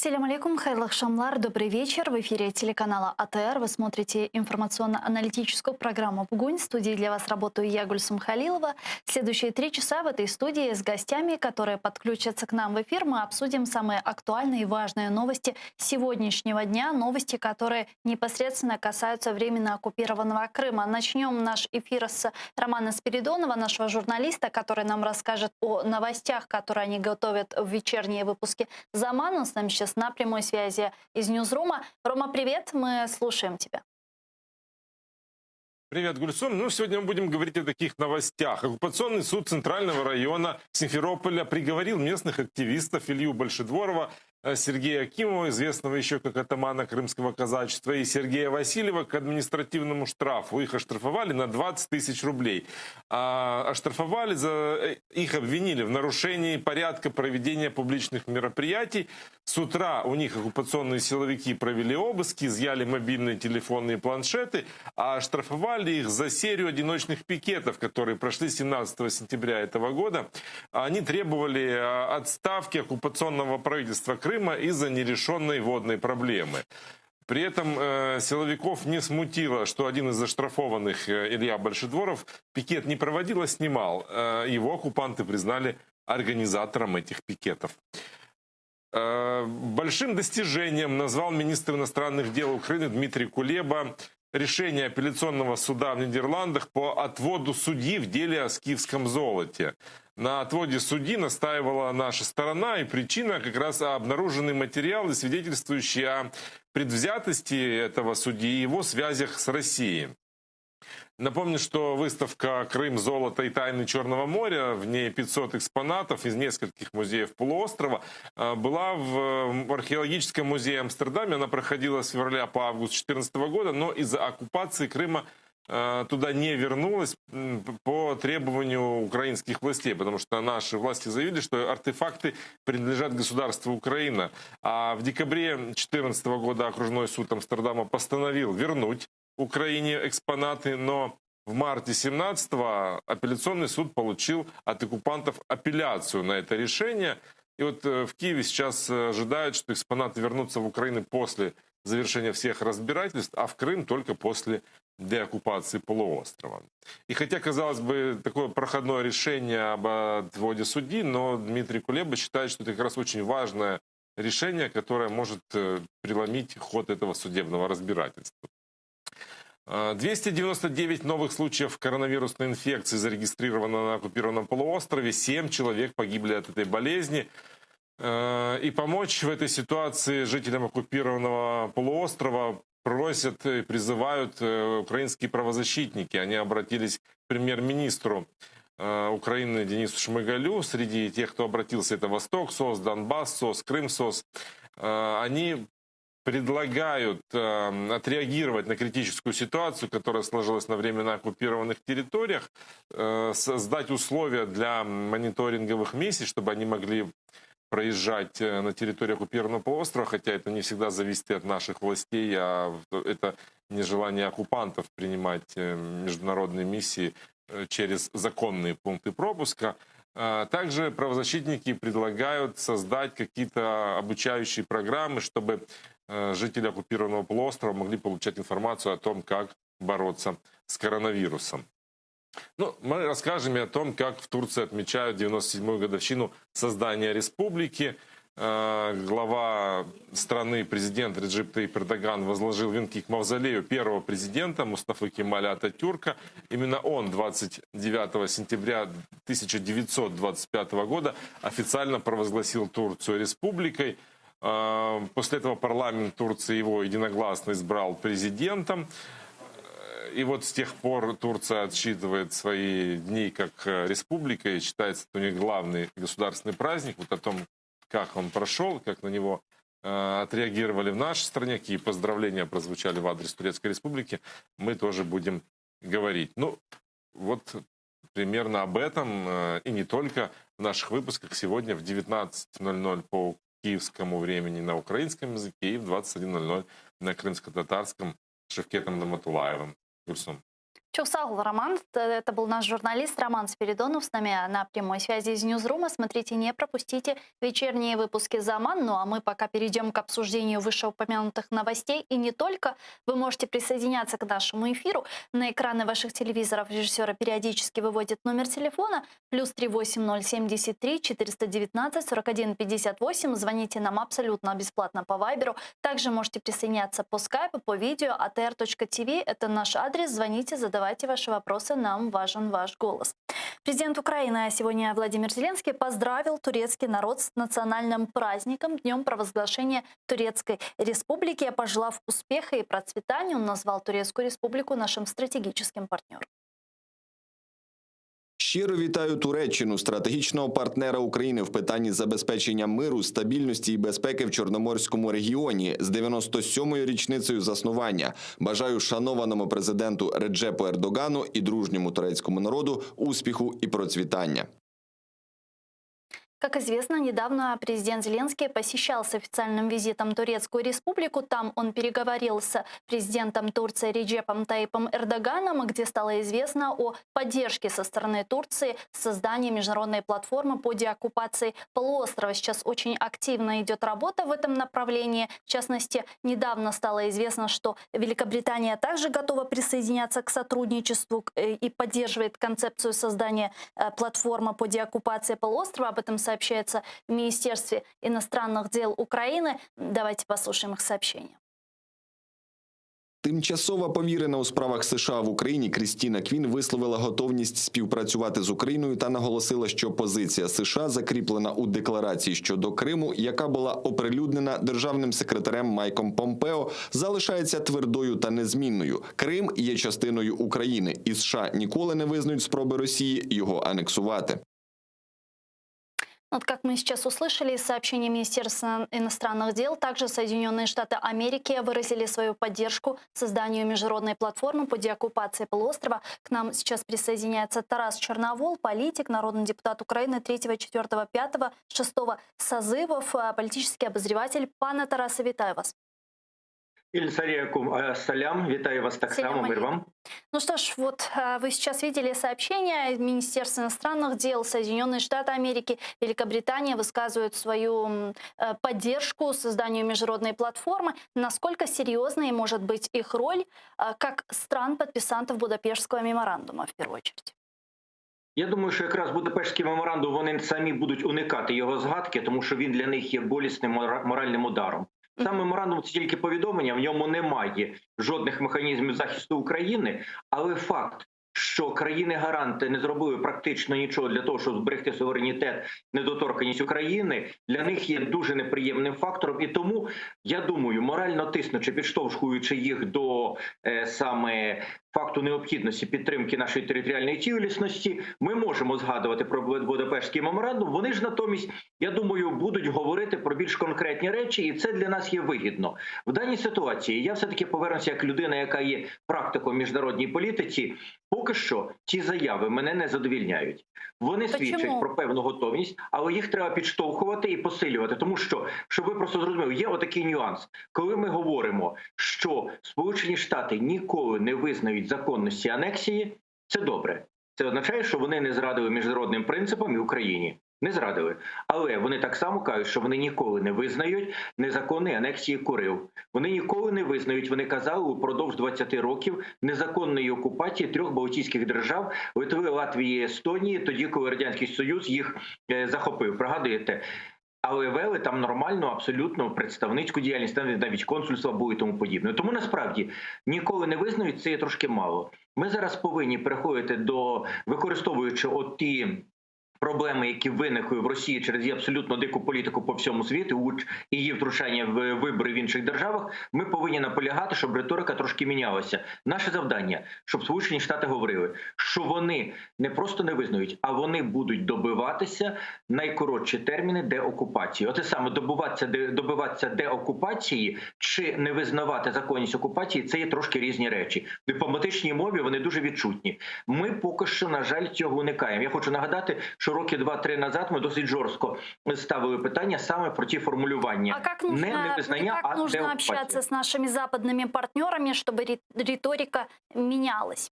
Ассаляму алейкум, хайрлах шамлар, добрый вечер. В эфире телеканала АТР. Вы смотрите информационно-аналитическую программу «Бугунь». В студии для вас работаю я, Гульсум Халилова. Следующие 3 часа в этой студии с гостями, которые подключатся к нам в эфир, мы обсудим самые актуальные и важные новости сегодняшнего дня. Новости, которые непосредственно касаются временно оккупированного Крыма. Начнем наш эфир с Романа Спиридонова, нашего журналиста, который нам расскажет о новостях, которые они готовят в вечерние выпуски «Замана». С нами сейчас на прямой связи из Ньюзрума. Рома, привет, мы слушаем тебя. Привет, Гульсум. Ну, сегодня мы будем говорить о таких новостях. Оккупационный суд Центрального района Симферополя приговорил местных активистов Илью Большедворова, Сергея Акимова, известного еще как атамана крымского казачества, и Сергея Васильева к административному штрафу. Их оштрафовали на 20 тысяч рублей. Их обвинили в нарушении порядка проведения публичных мероприятий. С утра у них оккупационные силовики провели обыски, изъяли мобильные телефоны и планшеты, а оштрафовали их за серию одиночных пикетов, которые прошли 17 сентября этого года. Они требовали отставки оккупационного правительства Крыма из-за нерешенной водной проблемы. При этом силовиков не смутило, что один из заштрафованных, Илья Большедворов, пикет не проводил, а снимал. Его оккупанты признали организатором этих пикетов. Большим достижением назвал министр иностранных дел Украины Дмитрий Кулеба решение апелляционного суда в Нидерландах по отводу судьи в деле о скифском золоте. На отводе судьи настаивала наша сторона, и причина как раз обнаруженные материалы, свидетельствующие о предвзятости этого судьи и его связях с Россией. Напомню, что выставка «Крым. Золото и тайны Черного моря», в ней 500 экспонатов из нескольких музеев полуострова, была в археологическом музее Амстердаме. Она проходила с февраля по август 2014 года, но из-за оккупации Крыма туда не вернулась по требованию украинских властей, потому что наши власти заявили, что артефакты принадлежат государству Украина. А в декабре 2014 года окружной суд Амстердама постановил вернуть Украине экспонаты, но в марте 17-го апелляционный суд получил от оккупантов апелляцию на это решение. И вот в Киеве сейчас ожидают, что экспонаты вернутся в Украину после завершения всех разбирательств, а в Крым только после деоккупации полуострова. И хотя, казалось бы, такое проходное решение об отводе судьи, но Дмитрий Кулеба считает, что это как раз очень важное решение, которое может преломить ход этого судебного разбирательства. 299 новых случаев коронавирусной инфекции зарегистрировано на оккупированном полуострове. 7 человек погибли от этой болезни. И помочь в этой ситуации жителям оккупированного полуострова просят и призывают украинские правозащитники. Они обратились к премьер-министру Украины Денису Шмыгалю. Среди тех, кто обратился, это Восток СОС, Донбасс СОС, Крым СОС. Они предлагают отреагировать на критическую ситуацию, которая сложилась на временно оккупированных территориях, создать условия для мониторинговых миссий, чтобы они могли проезжать на территорию оккупированного полуострова, хотя это не всегда зависит от наших властей, а это нежелание оккупантов принимать международные миссии через законные пункты пропуска. Также правозащитники предлагают создать какие-то обучающие программы, чтобы жители оккупированного полуострова могли получать информацию о том, как бороться с коронавирусом. Ну, мы расскажем и о том, как в Турции отмечают 97-ю годовщину создания республики. Глава страны, президент Реджеп Таyyip Эрдоган, возложил венки к мавзолею первого президента Мустафы Кемаля Ататюрка. Именно он 29 сентября 1925 года официально провозгласил Турцию республикой. После этого парламент Турции его единогласно избрал президентом. И вот с тех пор Турция отсчитывает свои дни как республика, и считается, что у них главный государственный праздник. Вот о том, как он прошел, как на него отреагировали в нашей стране, какие поздравления прозвучали в адрес Турецкой республики, мы тоже будем говорить. Ну, вот примерно об этом и не только в наших выпусках сегодня в 19:00 по киевскому времени на украинском языке и в 21:00 на крымско-татарском с Шевкетом Наматулаевым. Гульсум. Чусагул Роман, это был наш журналист Роман Спиридонов с нами на прямой связи из Ньюзрума. Смотрите, не пропустите вечерние выпуски «Заман». Ну а мы пока перейдем к обсуждению вышеупомянутых новостей. И не только. Вы можете присоединяться к нашему эфиру. На экраны ваших телевизоров режиссеры периодически выводят номер телефона +3 8073 419 41 58. Звоните нам абсолютно бесплатно по Вайберу. Также можете присоединяться по скайпу, по видео atr.tv. Это наш адрес. Звоните, задавайте ваши вопросы, нам важен ваш голос. Президент Украины сегодня Владимир Зеленский поздравил турецкий народ с национальным праздником, днем провозглашения Турецкой Республики. Пожелав успеха и процветания, он назвал Турецкую Республику нашим стратегическим партнером. Щиро вітаю Туреччину, стратегічного партнера України в питанні забезпечення миру, стабільності і безпеки в Чорноморському регіоні з 97-ю річницею заснування. Бажаю шанованому президенту Реджепу Ердогану і дружньому турецькому народу успіху і процвітання. Как известно, недавно президент Зеленский посещал с официальным визитом Турецкую Республику. Там он переговорил с президентом Турции Реджепом Тайипом Эрдоганом, где стало известно о поддержке со стороны Турции создания международной платформы по деоккупации полуострова. Сейчас очень активно идет работа в этом направлении. В частности, недавно стало известно, что Великобритания также готова присоединяться к сотрудничеству и поддерживает концепцию создания платформы по деоккупации полуострова. Об этом сообщается в Министерстве иностранных дел Украины. Давайте послушаем их сообщение. Тимчасова повірена у справах США в Україні Крістіна Квін висловила готовність співпрацювати з Україною та наголосила, що позиція США закріплена у декларації щодо Криму, яка була оприлюднена державним секретарем Майком Помпео, залишається твердою та незмінною. Крим є частиною України, і США ніколи не визнають спроби Росії його анексувати. Вот как мы сейчас услышали из сообщения Министерства иностранных дел, также Соединенные Штаты Америки выразили свою поддержку созданию международной платформы по деоккупации полуострова. К нам сейчас присоединяется Тарас Черновол, политик, народный депутат Украины 3, 4, 5, 6 созывов, политический обозреватель. Пане Тарасе, вітаю вас. Ильсарιακум салям, вітаю вас так само, мир вам. Ну что ж, вот вы сейчас видели сообщение Министерства иностранных дел, Соединенные Штаты Америки, Великобритания высказывают свою поддержку созданию международной платформы. Насколько серьезной может быть их роль как стран-подписантов Будапештского меморандума в первую очередь? Я думаю, що якраз Будапештський меморандум, вони самі будуть уникати його згадки, тому що він для них є болісним моральним ударом. Сам меморандум – це тільки повідомлення, в ньому немає жодних механізмів захисту України, але факт, що країни-гаранти не зробили практично нічого для того, щоб зберегти суверенітет, недоторканність України, для них є дуже неприємним фактором. І тому, я думаю, морально тиснучи, підштовхуючи їх до саме факту необхідності підтримки нашої територіальної цілісності, ми можемо згадувати про Будапештський меморандум. Вони ж натомість, я думаю, будуть говорити про більш конкретні речі, і це для нас є вигідно. В даній ситуації я все-таки повернуся як людина, яка є практиком в міжнародній політиці. Поки що ці заяви мене не задовільняють. Вони свідчать про певну готовність, але їх треба підштовхувати і посилювати. Тому що, щоб ви просто зрозуміли, є отакий нюанс. Коли ми говоримо, що Сполучені Штати ніколи не визнають законності анексії, це добре. Це означає, що вони не зрадили міжнародним принципам і Україні. Не зрадили. Але вони так само кажуть, що вони ніколи не визнають незаконної анексії Курил. Вони ніколи не визнають, вони казали, упродовж 20 років незаконної окупації 3 балтійських держав – Литви, Латвії і Естонії, тоді, коли Радянський Союз їх захопив. Пригадуєте? Але вели там нормальну, абсолютно представницьку діяльність, навіть консульства були і тому подібне. Тому насправді ніколи не визнають, це є трошки мало. Ми зараз повинні переходити до, використовуючи ті проблеми, які виникли в Росії через її абсолютно дику політику по всьому світу і її втручання в вибори в інших державах, ми повинні наполягати, щоб риторика трошки мінялася. Наше завдання, щоб Сполучені Штати говорили, що вони не просто не визнають, а вони будуть добиватися найкоротші терміни деокупації. Оце саме добиватися деокупації чи не визнавати законність окупації – це є трошки різні речі. В дипломатичній мові вони дуже відчутні. Ми поки що, на жаль, цього уникаємо. Я хочу нагадати, що роки 2-3 назад мы досить жорстко ставили питання саме про ті формулювання. А как нужно общаться с нашими западными партнерами, чтобы риторика менялась?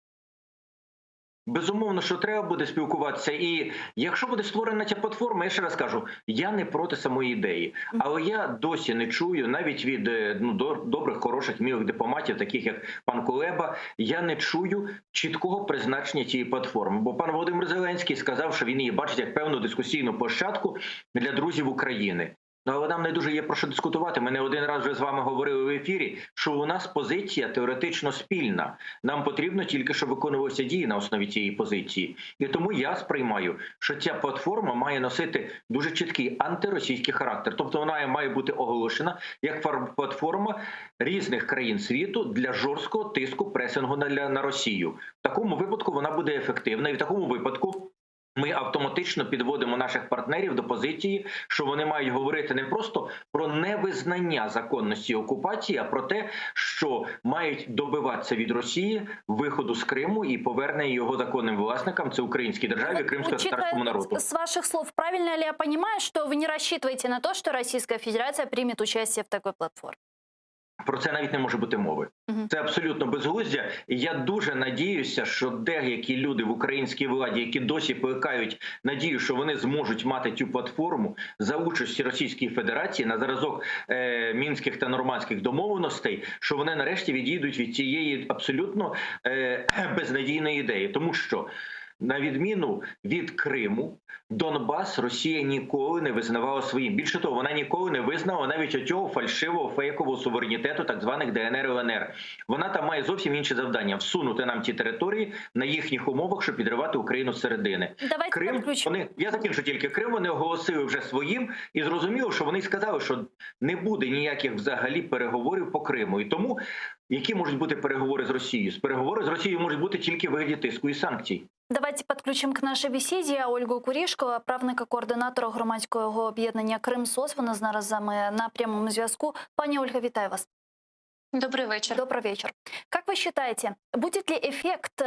Безумовно, що треба буде спілкуватися. І якщо буде створена ця платформа, я ще раз кажу, я не проти самої ідеї. Але я досі не чую, навіть від добрих, хороших, мілих дипломатів, таких як пан Кулеба, я не чую чіткого призначення цієї платформи. Бо пан Володимир Зеленський сказав, що він її бачить як певну дискусійну площадку для друзів України. Ну, але нам не дуже є про що дискутувати. Ми не один раз вже з вами говорили в ефірі, що у нас позиція теоретично спільна. Нам потрібно тільки, щоб виконувалися дії на основі цієї позиції. І тому я сприймаю, що ця платформа має носити дуже чіткий антиросійський характер. Тобто вона має бути оголошена як платформа різних країн світу для жорсткого тиску, пресингу на Росію. В такому випадку вона буде ефективна, і в такому випадку ми автоматично підводимо наших партнерів до позиції, що вони мають говорити не просто про невизнання законності окупації, а про те, що мають добиватися від Росії виходу з Криму і повернення його законним власникам, це українській державі, кримсько-татарському народу. С ваших слов, правильно ли я понимаю, что вы не рассчитываете на то, что Российская Федерация примет участие в такой платформе? Про це навіть не може бути мови. Це абсолютно безглуздя. І я дуже надіюся, що деякі люди в українській владі, які досі плекають надію, що вони зможуть мати цю платформу за участі Російської Федерації на зразок мінських та нормандських домовленостей, що вони нарешті відійдуть від цієї абсолютно безнадійної ідеї. Тому що на відміну від Криму, Донбас Росія ніколи не визнавала своїм. Більше того, вона ніколи не визнала навіть оцього фальшивого, фейкового суверенітету так званих ДНР і ЛНР. Вона там має зовсім інші завдання – всунути нам ті території на їхніх умовах, щоб підривати Україну зсередини. Крим, я закінчу тільки, Крим вони оголосили вже своїм і зрозуміло, що вони сказали, що не буде ніяких взагалі переговорів по Криму. І тому, які можуть бути переговори з Росією? Переговори з Росією можуть бути тільки в вигляді тиску і санкцій. Давайте підключимо к нашій бесіді Ольгу Курішко, правника координатора громадського об'єднання «Крим-СОС». Вона зараз з нами на прямому зв'язку. Пані Ольга, вітаю вас. Добрый вечер. Добрый вечер. Как вы считаете, будет ли эффект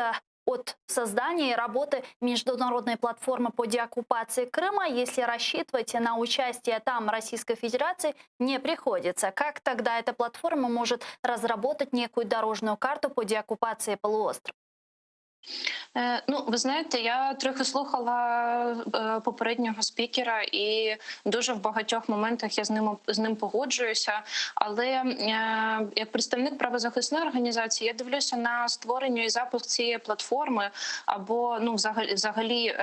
от создания и работы международной платформы по деоккупации Крыма, если рассчитывать на участие там Российской Федерации не приходится? Как тогда эта платформа может разработать некую дорожную карту по деоккупации полуострова? Ну, ви знаєте, я трохи слухала попереднього спікера і дуже в багатьох моментах я з ним погоджуюся. Але як представник правозахисної організації я дивлюся на створення і запуск цієї платформи або взагалі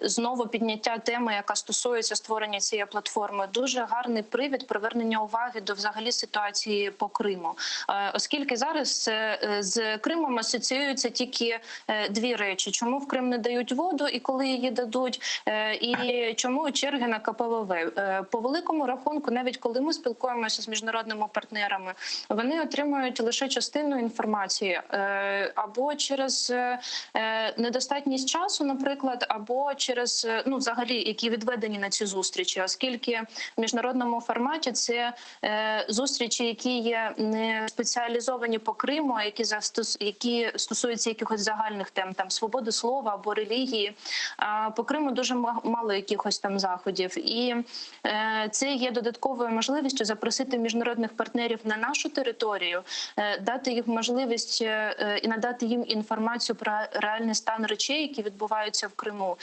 знову підняття теми, яка стосується створення цієї платформи. Дуже гарний привід привернення уваги до взагалі ситуації по Криму. Оскільки зараз з Кримом асоціюються тільки дві речі. Чому в Крим не дають воду і коли її дадуть, і чому черги на КПВВ. По великому рахунку, навіть коли ми спілкуємося з міжнародними партнерами, вони отримують лише частину інформації. Або через недостатність часу, наприклад, або через, взагалі, які відведені на ці зустрічі. Оскільки в міжнародному форматі це зустрічі, які є не спеціалізовані по Криму, а які стосуються якихось загальних тем, там свободи слова або релігії. А по Криму дуже мало якихось там заходів. І це є додатковою можливістю запросити міжнародних партнерів на нашу територію, дати їм можливість і надати їм інформацію про реальний стан речей, які відбуваються в Криму,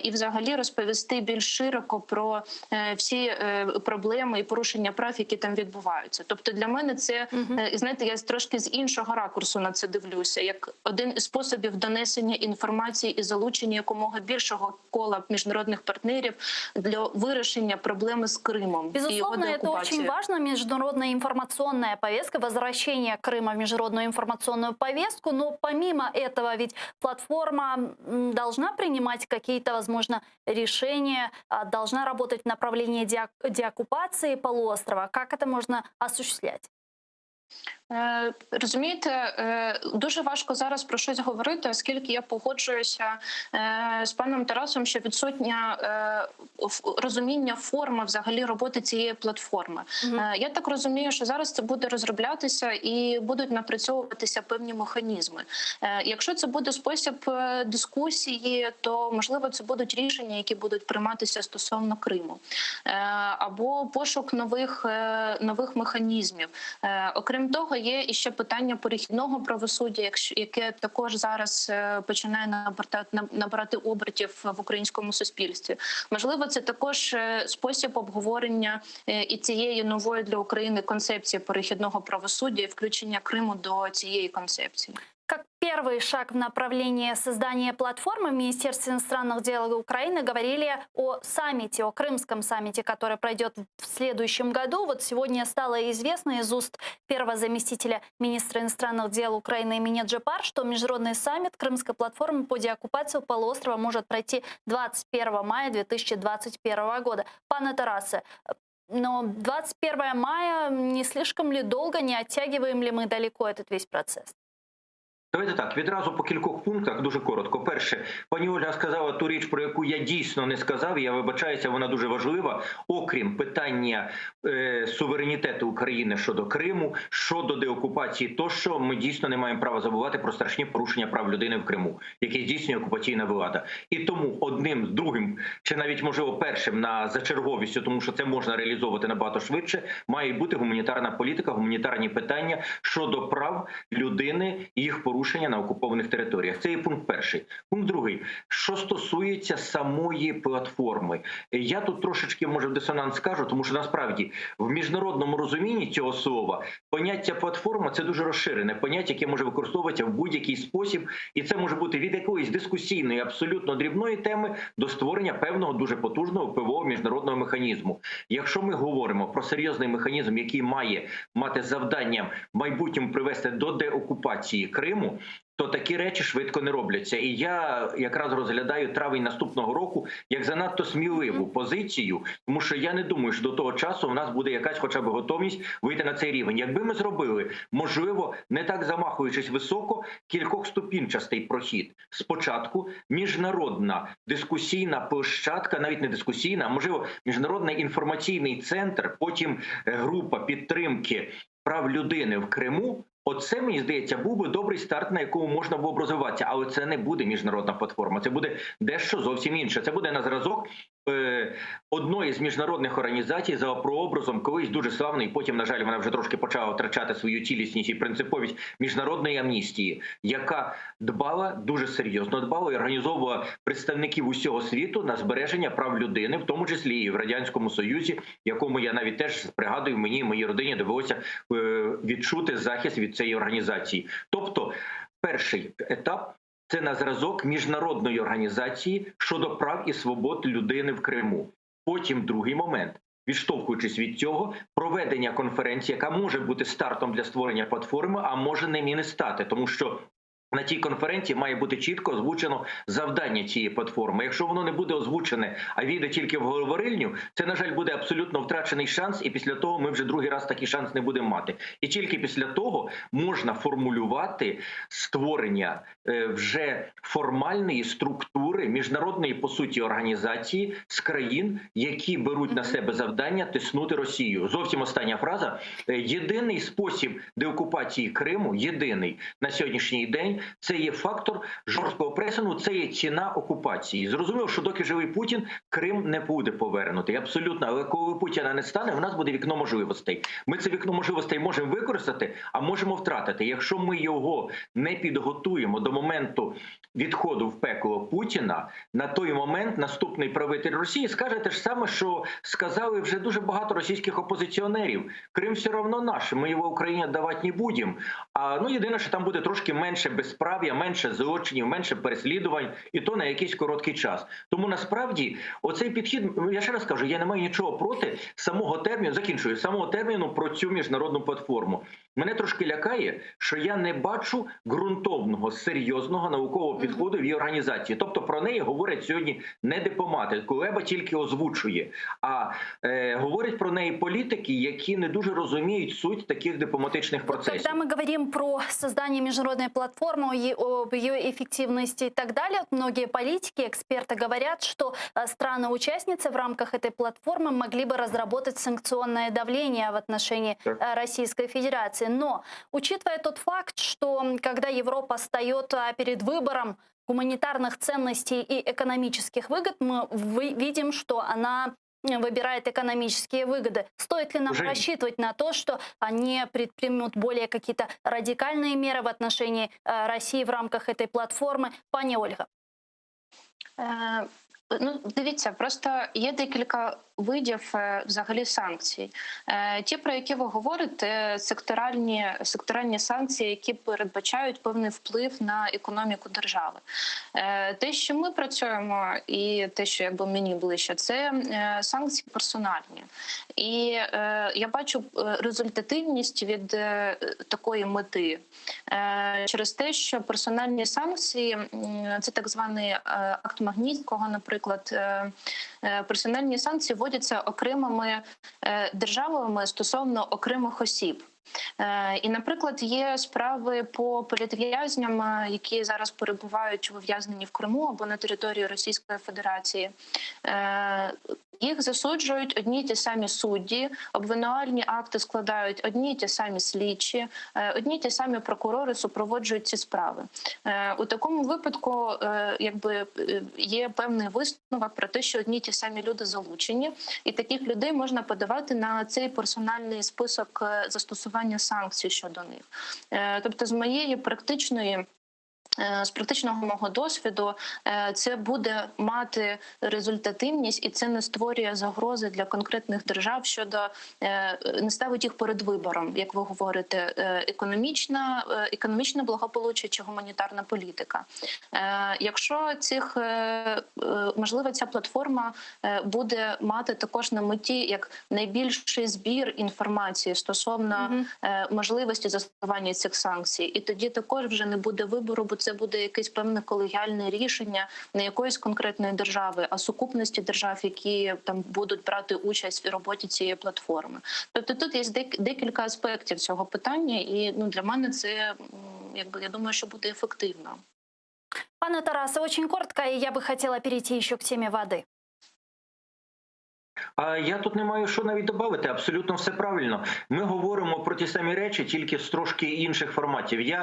і взагалі розповісти більш широко про всі проблеми і порушення прав, які там відбуваються. Тобто для мене це, знаєте, я трошки з іншого ракурсу на це дивлюся, як один із способів донесення інформації і залучення якомога більшого кола міжнародних партнерів для вирішення проблеми з Кримом. Безусловно, это очень важно, международная информационная повестка, возвращение Крыма в международную информационную повестку, но помимо этого ведь платформа должна принимать какие-то, возможно, решения, должна работать в направлении деоккупации полуострова. Как это можно осуществлять? Розумієте, дуже важко зараз про щось говорити, оскільки я погоджуюся з паном Тарасом, що відсутня розуміння форми взагалі роботи цієї платформи. Я так розумію, що зараз це буде розроблятися і будуть напрацьовуватися певні механізми. Якщо це буде спосіб дискусії, то, можливо, це будуть рішення, які будуть прийматися стосовно Криму. Або пошук нових механізмів. Окрім того, є іще питання перехідного правосуддя, яке також зараз починає набирати обертів в українському суспільстві. Можливо, це також спосіб обговорення і цієї нової для України концепції перехідного правосуддя і включення Криму до цієї концепції. Как первый шаг в направлении создания платформы в Министерстве иностранных дел Украины говорили о саммите, о крымском саммите, который пройдет в следующем году. Вот сегодня стало известно из уст первого заместителя министра иностранных дел Украины имени Джепар, что международный саммит крымской платформы по деоккупации полуострова может пройти 21 мая 2021 года. Пане Тарасе, но 21 мая не слишком ли долго, не оттягиваем ли мы далеко этот весь процесс? Давайте так, відразу по кількох пунктах, дуже коротко. Перше, пані Ольга сказала ту річ, про яку я дійсно не сказав, я вибачаюся, вона дуже важлива, окрім питання суверенітету України щодо Криму, щодо деокупації тощо, ми дійсно не маємо права забувати про страшні порушення прав людини в Криму, які здійснює окупаційна влада. І тому одним, другим, чи навіть, можливо, першим на зачерговістю, тому що це можна реалізовувати набагато швидше, має бути гуманітарна політика, гуманітарні питання щодо прав людини і їх порушення на окупованих територіях. Це є пункт перший. Пункт другий. Що стосується самої платформи. Я тут трошечки, може, в дисонанс скажу, тому що насправді в міжнародному розумінні цього слова поняття платформа – це дуже розширене поняття, яке може використовуватися в будь-який спосіб. І це може бути від якоїсь дискусійної, абсолютно дрібної теми до створення певного дуже потужного впливового міжнародного механізму. Якщо ми говоримо про серйозний механізм, який має мати завданням в майбутньому привести до деокупації Криму, то такі речі швидко не робляться. І я якраз розглядаю травень наступного року як занадто сміливу позицію, тому що я не думаю, що до того часу в нас буде якась хоча б готовність вийти на цей рівень. Якби ми зробили, можливо, не так замахуючись високо, кількохступінчастий прохід. Спочатку міжнародна дискусійна площадка, навіть не дискусійна, а можливо, міжнародний інформаційний центр, потім група підтримки прав людини в Криму. Оце, мені здається, був би добрий старт, на якому можна було б розвиватися. Але це не буде міжнародна платформа, це буде дещо зовсім інше. Це буде на зразок одної з міжнародних організацій за прообразом колись дуже славної, потім, на жаль, вона вже трошки почала втрачати свою цілісність і принциповість міжнародної амністії, яка дбала, дуже серйозно дбала і організовувала представників усього світу на збереження прав людини, в тому числі і в Радянському Союзі, якому я навіть теж пригадую, мені і моїй родині довелося відчути захист від цієї організації. Тобто, перший етап – це на зразок міжнародної організації щодо прав і свобод людини в Криму. Потім другий момент. Відштовхуючись від цього, проведення конференції, яка може бути стартом для створення платформи, а може ним і не стати, тому що на тій конференції має бути чітко озвучено завдання цієї платформи. Якщо воно не буде озвучене, а війде тільки в говорильню, це, на жаль, буде абсолютно втрачений шанс, і після того ми вже другий раз такий шанс не будемо мати. І тільки після того можна формулювати створення вже формальної структури міжнародної, по суті, організації з країн, які беруть на себе завдання тиснути Росію. Зовсім остання фраза. Єдиний спосіб деокупації Криму, єдиний на сьогоднішній день, це є фактор жорсткого пресингу, це є ціна окупації. Зрозуміло, що доки живий Путін, Крим не буде повернутий. Абсолютно. Але коли Путіна не стане, в нас буде вікно можливостей. Ми це вікно можливостей можемо використати, а можемо втратити. Якщо ми його не підготуємо до моменту відходу в пекло Путіна, на той момент наступний правитель Росії скаже те ж саме, що сказали вже дуже багато російських опозиціонерів. Крим все одно наш, ми його Україні давати не будемо. А єдине, що там буде трошки менше безправ'я, менше злочинів, менше переслідувань, і то на якийсь короткий час. Тому насправді оцей підхід, я ще раз кажу, я не маю нічого проти самого терміну про цю міжнародну платформу. Мене трошки лякає, що я не бачу ґрунтовного, серйозного наукового підходу в її організації. Тобто про неї говорять сьогодні не дипломати, Кулеба тільки озвучує, а говорять про неї політики, які не дуже розуміють суть таких дипломатичних процесів. Когда мы говорим про создание международной платформы, об ее эффективности и так далее, многие политики, эксперты говорят, что страны-участницы в рамках этой платформы могли бы разработать санкционное давление в отношении Российской Федерации. Но, учитывая тот факт, что когда Европа встает перед выбором гуманитарных ценностей и экономических выгод, мы видим, что она выбирает экономические выгоды. Стоит ли нам Жень. рассчитывать на то, что они предпримут более какие-то радикальные меры в отношении России в рамках этой платформы? Пані Ольга. Ну, дивіться, просто є декілька видів взагалі санкцій. Ті, про які ви говорите, секторальні санкції, які передбачають певний вплив на економіку держави. Те, що ми працюємо, і те, що якби мені ближче, це санкції персональні. І я бачу результативність від такої мети через те, що персональні санкції – це так званий акт Магнітського, наприклад. Персональні санкції вводяться окремими державами стосовно окремих осіб. І, наприклад, є справи по політв'язням, які зараз перебувають ув'язнені в Криму або на території Російської Федерації. Їх засуджують одні й ті самі судді, обвинувальні акти складають одні й ті самі слідчі, одні й ті самі прокурори супроводжують ці справи. У такому випадку якби є певний висновок про те, що одні й ті самі люди залучені, і таких людей можна подавати на цей персональний список застосування санкцій щодо них. Тобто з моєї з практичного мого досвіду це буде мати результативність, і це не створює загрози для конкретних держав щодо, не ставить їх перед вибором, як ви говорите, економічне благополуччя чи гуманітарна політика. Якщо можливо, ця платформа буде мати також на меті як найбільший збір інформації стосовно можливості застосування цих санкцій, і тоді також вже не буде вибору, бо це буде якесь певне колегіальне рішення не якоїсь конкретної держави, а сукупності держав, які там будуть брати участь в роботі цієї платформи. Тобто тут є декілька аспектів цього питання, і для мене це, я думаю, що буде ефективно. Пане Тарасе, очень коротко, и я бы хотела перейти еще к теме воды. А я тут не маю що навіть додати, абсолютно все правильно. Ми говоримо про ті самі речі, тільки з трошки інших форматів.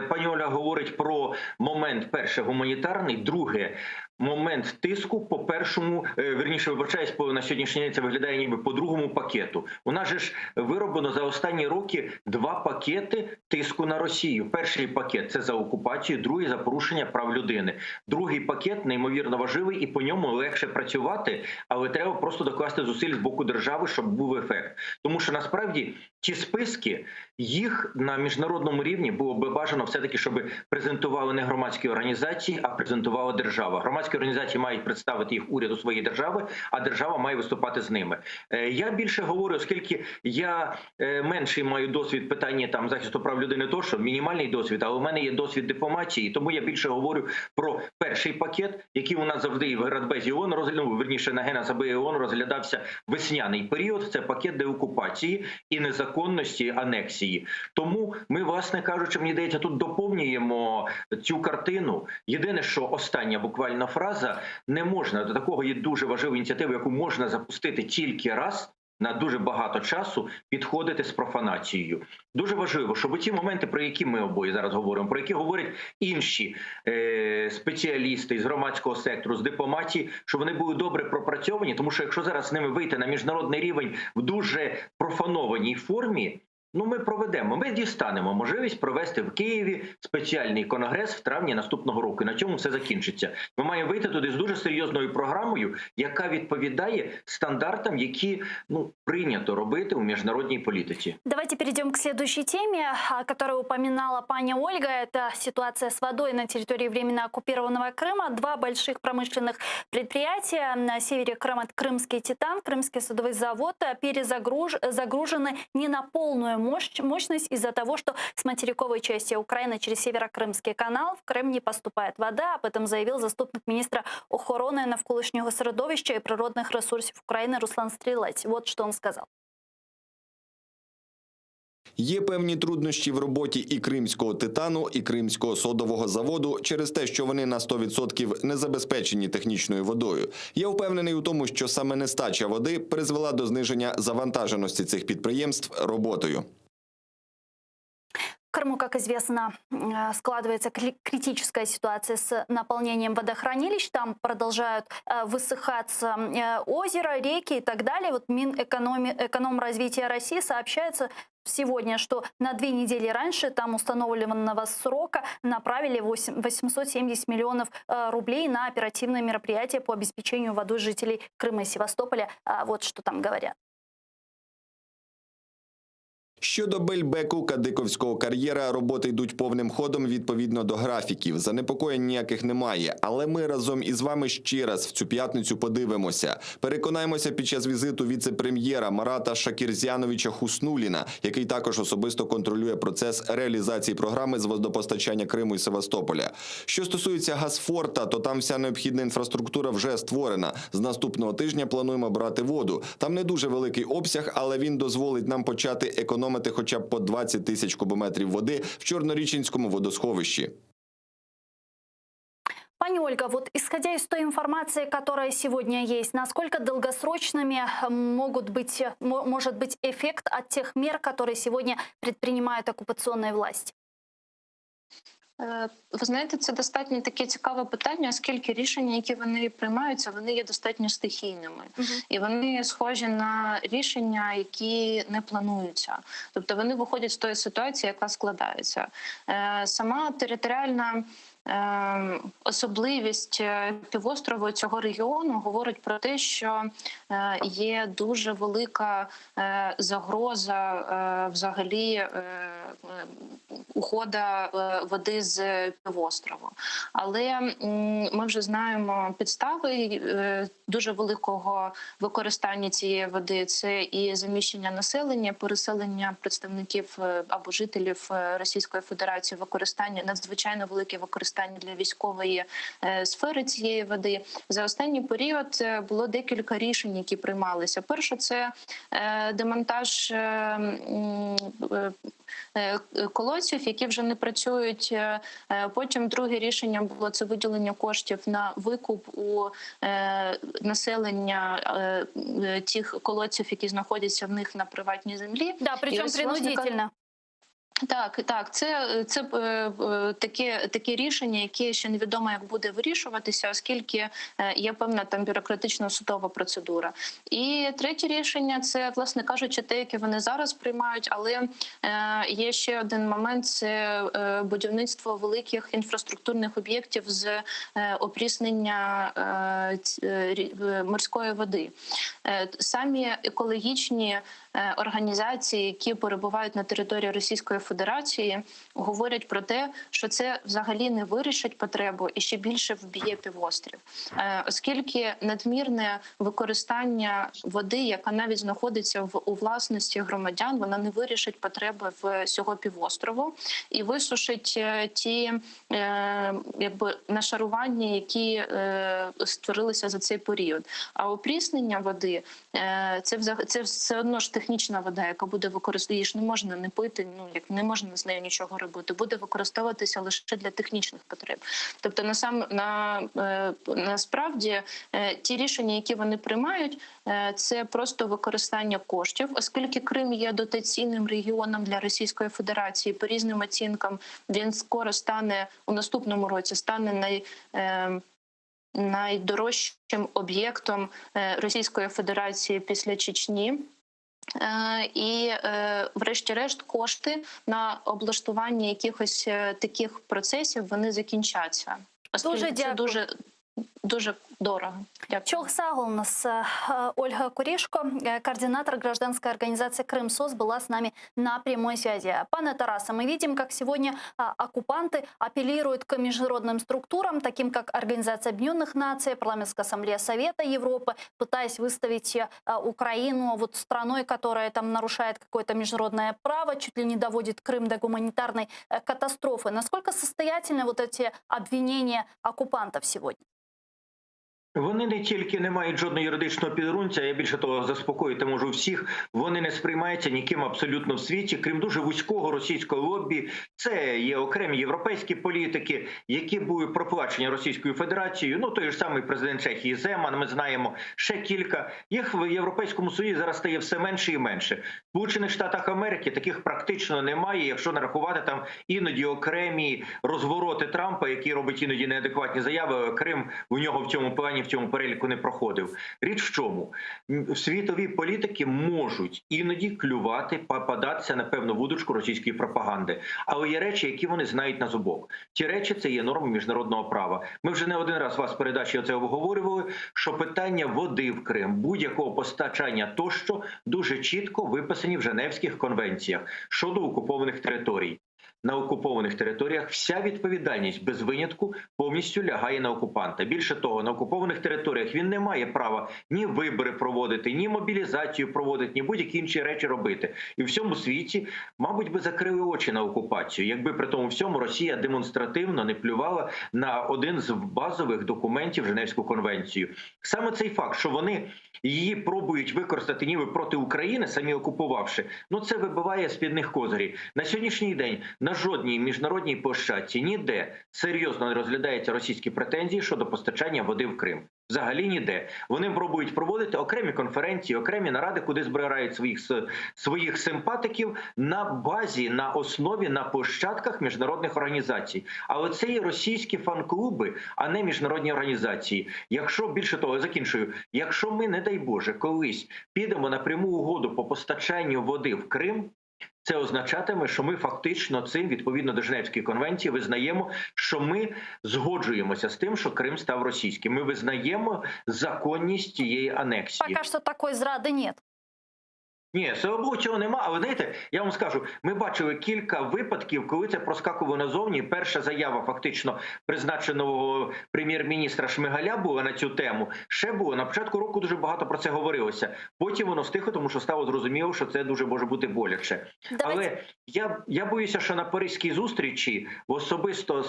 Пані Оля говорить про момент, перше, гуманітарний, друге, момент тиску по першому, вірніше, вибачаюсь, на сьогоднішній день це виглядає ніби по другому пакету. У нас же ж вироблено за останні роки 2 пакети тиску на Росію. Перший пакет – це за окупацію, другий – за порушення прав людини. Другий пакет неймовірно важливий, і по ньому легше працювати, але треба просто докласти зусиль з боку держави, щоб був ефект. Тому що насправді ті списки, їх на міжнародному рівні було би бажано все-таки, щоб презентували не громадські організації, а презентувала держава. Громадські організації мають представити їх уряду своєї держави, а держава має виступати з ними. Я більше говорю, оскільки я менший маю досвід питання там захисту прав людини, тощо, мінімальний досвід, але у мене є досвід дипломатії, тому я більше говорю про перший пакет, який у нас завжди в Радбезі ООН, верніше на Генасамблеї ООН розглядався весняний період, це пакет деокупації і незаконності анексії. Тому ми, власне кажучи, мені здається, тут доповнюємо цю картину. Єдине, що остання буквально фраза, не можна, до такого є дуже важлива ініціатива, яку можна запустити тільки раз на дуже багато часу, підходити з профанацією. Дуже важливо, щоб ті моменти, про які ми обоє зараз говоримо, про які говорять інші спеціалісти з громадського сектору, з дипломатії, щоб вони були добре пропрацьовані, тому що якщо зараз з ними вийти на міжнародний рівень в дуже профанованій формі, ми дістанемо можливість провести в Києві спеціальний конгрес в травні наступного року. І на цьому все закінчиться. Ми маємо вийти туди з дуже серйозною програмою, яка відповідає стандартам, які прийнято робити у міжнародній політиці. Давайте перейдем к следующей теме, которую упоминала пані Ольга. Это ситуация с водой на территории временно оккупированного Крыма. 2 больших промышленных предприятия на севере Крыма, Крымский Титан, Крымский садовый завод, загружены не на полную мощность из-за того, что с материковой части Украины через Северокрымский канал в Крым не поступает вода. Об этом заявил заступник міністра охорони навколишнього середовища і природних ресурсів України Руслан Стрілець. Вот що він сказав. Є певні труднощі в роботі і Кримського Титану, і Кримського содового заводу через те, що вони на 100% не забезпечені технічною водою. Я впевнений у тому, що саме нестача води призвела до зниження завантаженості цих підприємств роботою. Крыму, как известно, складывается критическая ситуация с наполнением водохранилищ. Там продолжают высыхаться озера, реки и так далее. Вот Минэкономразвития России сообщается сегодня, что на 2 недели раньше там установленного срока направили 870 миллионов рублей на оперативные мероприятия по обеспечению водой жителей Крыма и Севастополя. Вот что там говорят. Щодо Бельбеку, Кадиковського кар'єра, роботи йдуть повним ходом відповідно до графіків. Занепокоєнь ніяких немає. Але ми разом із вами ще раз в цю п'ятницю подивимося. Переконаємося під час візиту віце-прем'єра Марата Шакірзяновича Хуснуліна, який також особисто контролює процес реалізації програми з водопостачання Криму і Севастополя. Що стосується Газфорта, то там вся необхідна інфраструктура вже створена. З наступного тижня плануємо брати воду. Там не дуже великий обсяг, але він дозволить нам почати економити хоча б по 20 тисяч кубометрів води в Чорноріченському водосховищі. Пани Ольга, вот исходя из той информации, которая сегодня есть, насколько долгосрочными может быть эффект от тех мер, которые сегодня предпринимают оккупационные власти? Ви знаєте, це достатньо таке цікаве питання, оскільки рішення, які вони приймаються, вони є достатньо стихійними. І вони схожі на рішення, які не плануються. Тобто вони виходять з тої ситуації, яка складається. Сама територіальна особливість півострову цього регіону говорить про те, що є дуже велика загроза взагалі ухода води з півострову. Але ми вже знаємо підстави дуже великого використання цієї води. Це і заміщення населення, переселення представників або жителів Російської Федерації, використання, надзвичайно велике використання для військової сфери цієї води. За останній період було декілька рішень, які приймалися. Перше – це демонтаж колодців, які вже не працюють. Потім друге рішення було це виділення коштів на викуп у населення тих колодців, які знаходяться в них на приватній землі. Да, причому принудительно. Так, це таке рішення, яке ще невідомо, як буде вирішуватися, оскільки є певна там бюрократична судова процедура. І третє рішення – це, власне кажучи, те, яке вони зараз приймають, але є ще один момент – це будівництво великих інфраструктурних об'єктів з опріснення морської води. Самі екологічні організації, які перебувають на території Російської Федерації, говорять про те, що це взагалі не вирішить потребу і ще більше вб'є півострів. Оскільки надмірне використання води, яка навіть знаходиться у власності громадян, вона не вирішить потреби всього півострову і висушить ті нашарування, які створилися за цей період. А опріснення води – це все одно ж технічна вода, яка буде використовуватися, її ж не можна не пити, не можна з нею нічого робити, буде використовуватися лише для технічних потреб. Тобто насправді ті рішення, які вони приймають, це просто використання коштів, оскільки Крим є дотаційним регіоном для Російської Федерації. По різним оцінкам він скоро стане, у наступному році, стане найдорожчим об'єктом Російської Федерації після Чечні. І, врешті-решт, кошти на облаштування якихось таких процесів, вони закінчаться. Оскільки це дуже дорого. Чолсагл у нас Ольга Куришко, координатор гражданской организации «Крымсос», была с нами на прямой связи. Пане Тарасе, мы видим, как сегодня оккупанты апеллируют к международным структурам, таким как Организация Объединенных Наций, Парламентская ассамблея Совета Европы, пытаясь выставить Украину страной, которая там нарушает какое-то международное право, чуть ли не доводит Крым до гуманитарной катастрофы. Насколько состоятельны вот эти обвинения оккупантов сегодня? Вони не тільки не мають жодного юридичного підґрунтя, я більше того заспокоїти можу всіх, вони не сприймаються ніким абсолютно в світі, крім дуже вузького російського лобі. Це є окремі європейські політики, які були проплачені Російською Федерацією, ну той ж самий президент Чехії Земан, ми знаємо, ще кілька. Їх в Європейському Союзі зараз стає все менше і менше. В Сполучених Штатах Америки таких практично немає, якщо не рахувати там іноді окремі розвороти Трампа, який робить іноді неадекватні заяви, Крим у нього в цьому плані, в цьому переліку не проходив. Річ в чому? Світові політики можуть іноді клювати, попадатися на певну вудочку російської пропаганди. Але є речі, які вони знають на зубок. Ті речі – це є норми міжнародного права. Ми вже не один раз вас в передачі оце обговорювали, що питання води в Крим, будь-якого постачання тощо дуже чітко виписані в Женевських конвенціях щодо окупованих територій. На окупованих територіях вся відповідальність без винятку повністю лягає на окупанта. Більше того, на окупованих територіях він не має права ні вибори проводити, ні мобілізацію проводити, ні будь-які інші речі робити. І в всьому світі, мабуть, би закрили очі на окупацію, якби при тому всьому Росія демонстративно не плювала на один з базових документів Женевську конвенцію. Саме цей факт, що вони її пробують використати ніби проти України, самі окупувавши, ну це вибиває з-під них козирі. На сьогоднішній день на жодній міжнародній площадці ніде серйозно не розглядаються російські претензії щодо постачання води в Крим. Взагалі ніде. Вони пробують проводити окремі конференції, окремі наради, куди збирають своїх симпатиків на базі, на основі, на площадках міжнародних організацій. Але це є російські фан-клуби, а не міжнародні організації. Якщо, більше того, я закінчую, якщо ми, не дай Боже, колись підемо на пряму угоду по постачанню води в Крим, це означатиме, що ми фактично цим, відповідно до Женевської конвенції, визнаємо, що ми згоджуємося з тим, що Крим став російським. Ми визнаємо законність тієї анексії. Пока что такой зрады нет. Ні, слава цього нема, але знаєте, я вам скажу, ми бачили кілька випадків, коли це проскакувало назовні. Перша заява фактично призначеного прем'єр-міністра Шмигаля була на цю тему. Ще було, на початку року дуже багато про це говорилося. Потім воно стихло, тому що стало зрозуміло, що це дуже може бути боляче. Але я боюся, що на Паризькій зустрічі особисто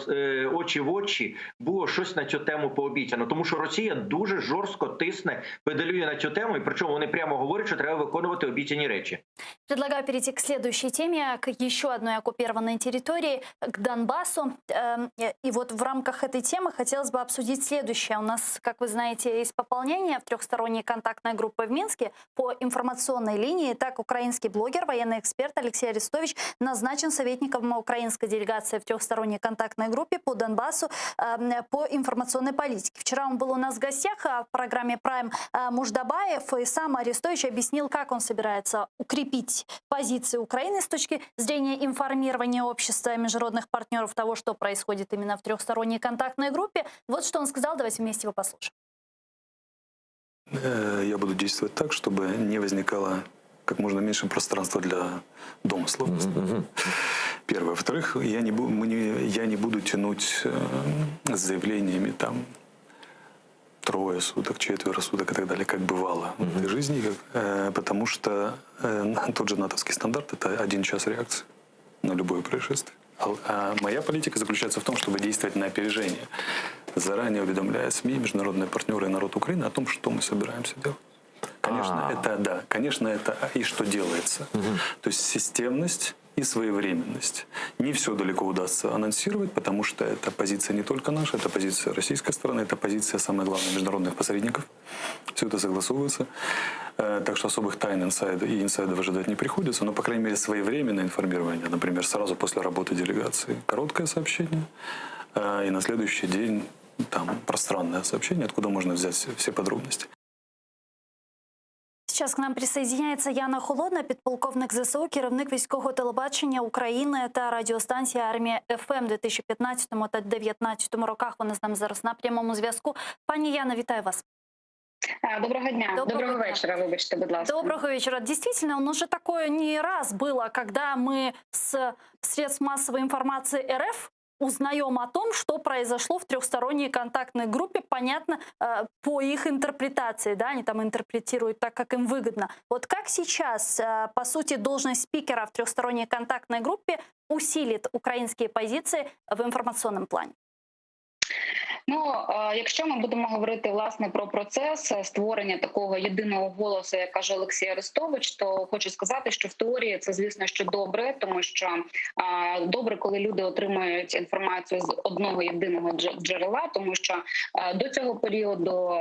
очі в очі було щось на цю тему пообіцяно. Тому що Росія дуже жорстко тисне, педалює на цю тему, і причому вони прямо говорять, що треба виконувати обіцяні речі. Предлагаю перейти к следующей теме, к еще одной оккупированной территории, к Донбассу. И вот в рамках этой темы хотелось бы обсудить следующее. У нас, как вы знаете, есть пополнение в трехсторонней контактной группы в Минске по информационной линии. Так, украинский блогер, военный эксперт Алексей Арестович назначен советником украинской делегации в трехсторонней контактной группе по Донбассу по информационной политике. Вчера он был у нас в гостях в программе «Прайм» Муждабаев, и сам Арестович объяснил, как он собирается укрепить позиции Украины с точки зрения информирования общества и международных партнеров того, что происходит именно в трехсторонней контактной группе. Вот что он сказал, давайте вместе его послушаем. Я буду действовать так, чтобы не возникало как можно меньше пространства для домыслов. Первое. Во-вторых, я не буду тянуть с заявлениями там трое суток, четверо суток и так далее, как бывало в этой жизни, потому что тот же натовский стандарт – это 1 час реакции на любое происшествие. А моя политика заключается в том, чтобы действовать на опережение, заранее уведомляя СМИ, международные партнеры и народ Украины о том, что мы собираемся делать. Конечно, это и что делается. То есть системность и своевременность. Не все далеко удастся анонсировать, потому что это позиция не только наша, это позиция российской стороны, это позиция, самое главное, международных посредников. Все это согласовывается. Так что особых тайн инсайдов ожидать не приходится, но, по крайней мере, своевременное информирование, например, сразу после работы делегации короткое сообщение, и на следующий день там пространное сообщение, откуда можно взять все подробности. Сейчас к нам присоединяється Яна Холодна, підполковник ЗСУ, керівник військового телебачення України та радіостанції «Армія ФМ» 2015 та 2019 роках. Вона з нами зараз на прямому зв'язку. Пані Яна, вітаю вас. Доброго дня. Доброго вечера, вибачте, будь ласка. Доброго вечера. Действительно, уже такое не раз было, когда мы с средств массовой информации РФ узнаем о том, что произошло в трехсторонней контактной группе, понятно, по их интерпретации, да, они там интерпретируют так, как им выгодно. Вот как сейчас, по сути, должность спикера в трехсторонней контактной группе усилит украинские позиции в информационном плане? Ну, якщо ми будемо говорити власне про процес створення такого єдиного голосу, як каже Олексій Арестович, то хочу сказати, що в теорії це, звісно, що добре, тому що добре, коли люди отримують інформацію з одного єдиного джерела, тому що до цього періоду,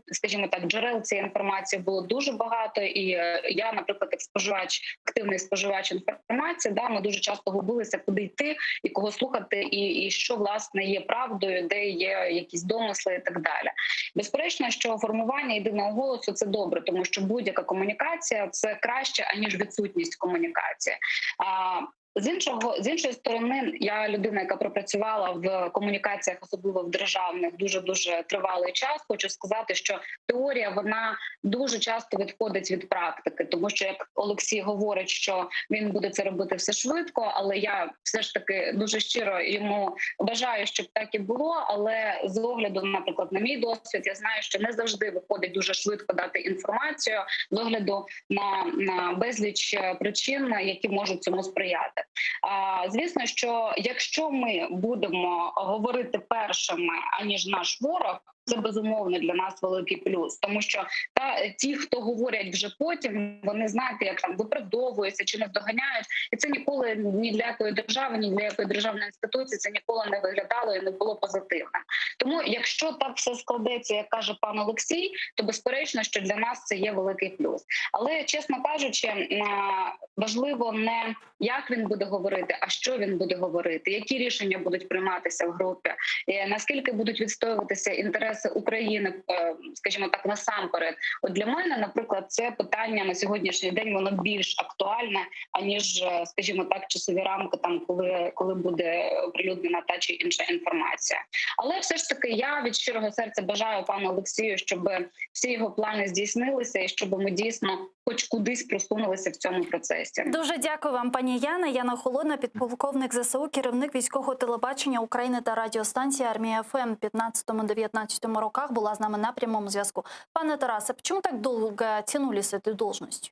скажімо так, джерел цієї інформації було дуже багато, і я, наприклад, як споживач, активний споживач інформації, ми дуже часто губилися, куди йти і кого слухати, і що власне є правдою, де є якісь домисли і так далі. Безперечно, що формування єдиного голосу – це добре, тому що будь-яка комунікація – це краще, аніж відсутність комунікації. З іншої сторони, я людина, яка пропрацювала в комунікаціях, особливо в державних, дуже тривалий час. Хочу сказати, що теорія, вона дуже часто відходить від практики, тому що, як Олексій говорить, що він буде це робити все швидко, але я все ж таки дуже щиро йому бажаю, щоб так і було, але з огляду, наприклад, на мій досвід, я знаю, що не завжди виходить дуже швидко дати інформацію з огляду на безліч причин, які можуть цьому сприяти. Звісно, що якщо ми будемо говорити першими, аніж наш ворог, це безумовно для нас великий плюс, тому що ті, хто говорять вже потім, вони, знаєте, як там виправдовуються чи не здоганяють, і це ніколи ні для якої держави, ні для якої державної інституції це ніколи не виглядало і не було позитивним. Тому, якщо так все складеться, як каже пан Олексій, то безперечно, що для нас це є великий плюс. Але, чесно кажучи, важливо не як він буде говорити, а що він буде говорити, які рішення будуть прийматися в групі, наскільки будуть відстоюватися інтереси України, скажімо так, насамперед. От для мене, наприклад, це питання на сьогоднішній день, воно більш актуальне, аніж, скажімо так, часові рамки, там, коли буде оприлюднена та чи інша інформація. Але все ж таки я від щирого серця бажаю пану Олексію, щоб всі його плани здійснилися і щоб ми дійсно хоч кудись просунулися в цьому процесі. Дуже дякую вам, пані Яна. Яна Холодна, підполковник ЗСУ, керівник військового телебачення України та радіостанції «Армія ФМ» в 15-19 роках, була з нами на прямому зв'язку. Пане Тарасе, чому так довго тянули з цією должністю?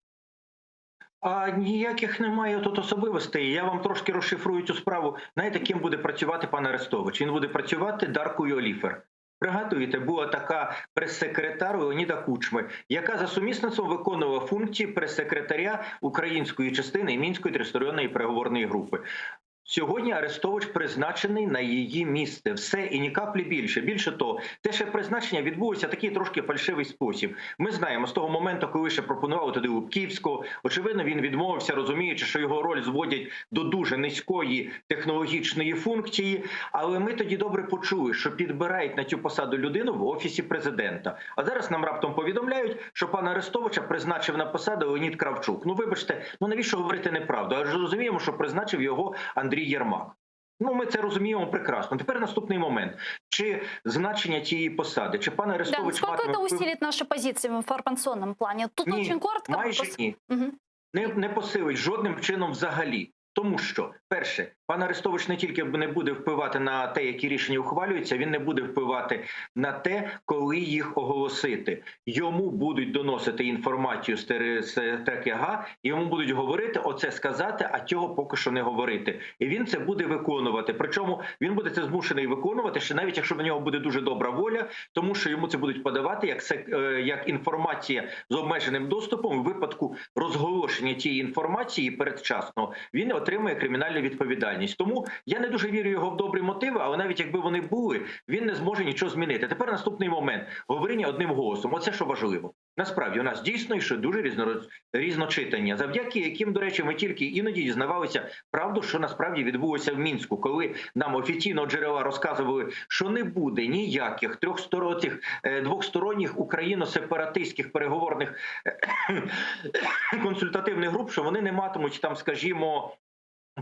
Ніяких немає тут особливостей. Я вам трошки розшифрую цю справу. Знаєте, ким буде працювати пан Арестович? Він буде працювати Даркою Оліфер. Пригадуєте, була така прес-секретар Леоніда Кучми, яка за сумісництвом виконувала функції прес-секретаря української частини Мінської тристоронньої переговорної групи. Сьогодні Арестович призначений на її місце. Все і ні каплі більше. Більше того, те ще призначення відбулося в такий трошки фальшивий спосіб. Ми знаємо, з того моменту, коли ще пропонували туди Лубківського, очевидно, він відмовився, розуміючи, що його роль зводять до дуже низької технологічної функції. Але ми тоді добре почули, що підбирають на цю посаду людину в Офісі президента. А зараз нам раптом повідомляють, що пана Арестовича призначив на посаду Леонід Кравчук. Ну, вибачте, навіщо говорити неправду? Адже розуміємо, що призначив його Андрій Єрмак. Ми це розуміємо прекрасно. Тепер наступний момент. Чи значення цієї посади, чи пан Арестович... Сколько это усилит наши позиции в информационном плане? Тут ні, очень коротко. майже ні. Угу. Не посилить жодним чином взагалі. Тому що, перше, пан Арестович не тільки не буде впливати на те, які рішення ухвалюються, він не буде впливати на те, коли їх оголосити. Йому будуть доносити інформацію з ТКГ, йому будуть говорити, оце сказати, а цього поки що не говорити. І він це буде виконувати. Причому він буде це змушений виконувати, ще навіть якщо в нього буде дуже добра воля, тому що йому це будуть подавати як інформація з обмеженим доступом у випадку розголошення цієї інформації передчасного. Він отримує кримінальну відповідальність. Тому я не дуже вірю його в добрі мотиви, але навіть якби вони були, він не зможе нічого змінити. Тепер наступний момент. Говоріння одним голосом. Оце що важливо. Насправді, у нас дійсно ще дуже різночитання, завдяки яким, до речі, ми тільки іноді дізнавалися правду, що насправді відбулося в Мінську, коли нам офіційно джерела розказували, що не буде ніяких двосторонніх україно-сепаратистських переговорних консультативних груп, що вони не матимуть там, скажімо,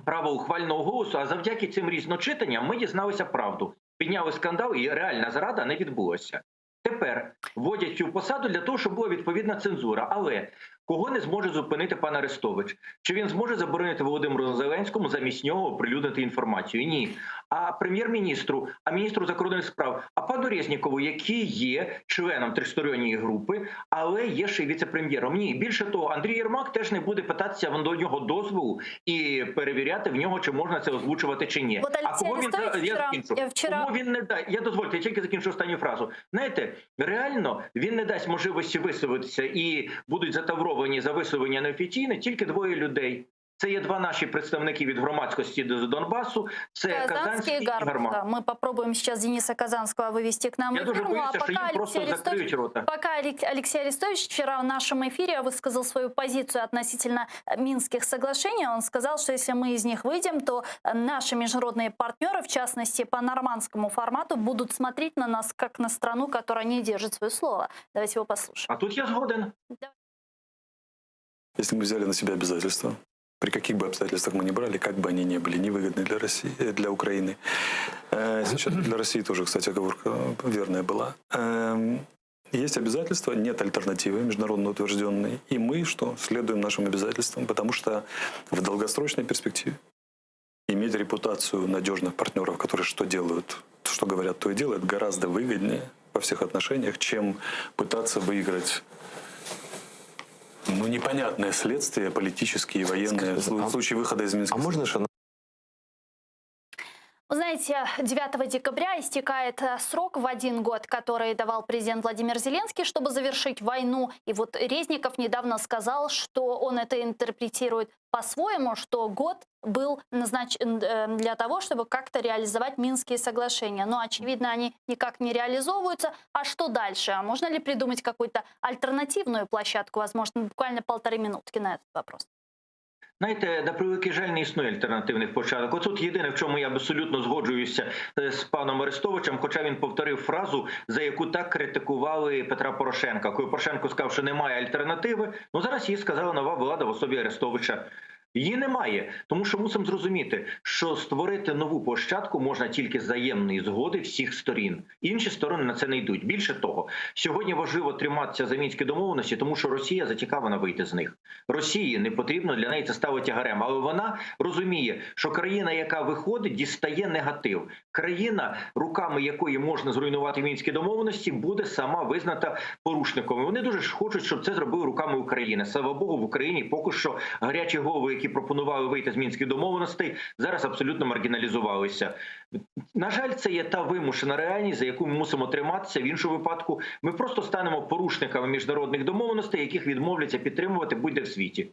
право ухвального голосу, а завдяки цим різночитанням ми дізналися правду. Підняли скандал і реальна зрада не відбулася. Тепер вводять цю посаду для того, щоб була відповідна цензура. Але кого не зможе зупинити пан Арестович? Чи він зможе заборонити Володимиру Зеленському замість нього оприлюднити інформацію? Ні. а прем'єр-міністру, а міністру закордонних справ, а пану Резнікову, який є членом тристоронньої групи, але є ще й віце-прем'єром. Ні, більше того, Андрій Єрмак теж не буде питатися до нього дозволу і перевіряти в нього, чи можна це озвучувати чи ні. Вот А кого він Кому він не дасть? Я дозвольте, я тільки закінчу останню фразу. Знаєте, реально він не дасть можливості висловитися і будуть затавровані за висловлення неофіційне тільки двоє людей. Це є два наші представники від громадськості з Донбасу. Це Казанський і Гармаш. Да. Мы попробуем сейчас Дениса Казанского вывести к нам. Я дуже боюся, що їм просто закриють рота. Пока Алексей Арестович вчера в нашем эфире высказал свою позицию относительно Минских соглашений. Он сказал, что если мы из них выйдем, то наши международные партнеры, в частности по нормандскому формату, будут смотреть на нас как на страну, которая не держит свое слово. Давайте его послушаем. А тут я згоден. Если мы взяли на себя обязательства, при каких бы обстоятельствах мы ни брали, как бы они ни были невыгодны для России, для Украины. Сейчас для России тоже, кстати, оговорка верная была. Есть обязательства, нет альтернативы международно утвержденной. И мы что? Следуем нашим обязательствам, потому что в долгосрочной перспективе иметь репутацию надежных партнеров, которые что делают, что говорят, то и делают, гораздо выгоднее во всех отношениях, чем пытаться выиграть непонятное следствие, политические и военные, в случае выхода из Минска. А можно же Вы знаете, 9 декабря истекает срок в 1 год, который давал президент Владимир Зеленский, чтобы завершить войну. И вот Резников недавно сказал, что он это интерпретирует по-своему, что год был назначен для того, чтобы как-то реализовать Минские соглашения. Но, очевидно, они никак не реализовываются. А что дальше? А можно ли придумать какую-то альтернативную площадку? Возможно, буквально 1,5 минутки на этот вопрос. Знаєте, на превеликий жаль, не існує альтернативних початок. Оце єдине, в чому я абсолютно згоджуюся з паном Арестовичем, хоча він повторив фразу, за яку так критикували Петра Порошенка. Коли Порошенко сказав, що немає альтернативи, зараз її сказала нова влада в особі Арестовича. Її немає, тому що мусимо зрозуміти, що створити нову площадку можна тільки з взаємної згоди всіх сторін. Інші сторони на це не йдуть. Більше того, сьогодні важливо триматися за мінські домовленості, тому що Росія зацікавлена вийти з них. Росії не потрібно для неї це ставити тягарем, але вона розуміє, що країна, яка виходить, дістає негатив. Країна, руками якої можна зруйнувати мінські домовленості, буде сама визнана порушником. І вони дуже хочуть, щоб це зробили руками України. Слава Богу, в Україні поки що гарячі голови, які пропонували вийти з мінських домовленостей, зараз абсолютно маргіналізувалися. На жаль, це є та вимушена реальність, за яку ми мусимо триматися. В іншому випадку ми просто станемо порушниками міжнародних домовленостей, яких відмовляться підтримувати будь-де в світі.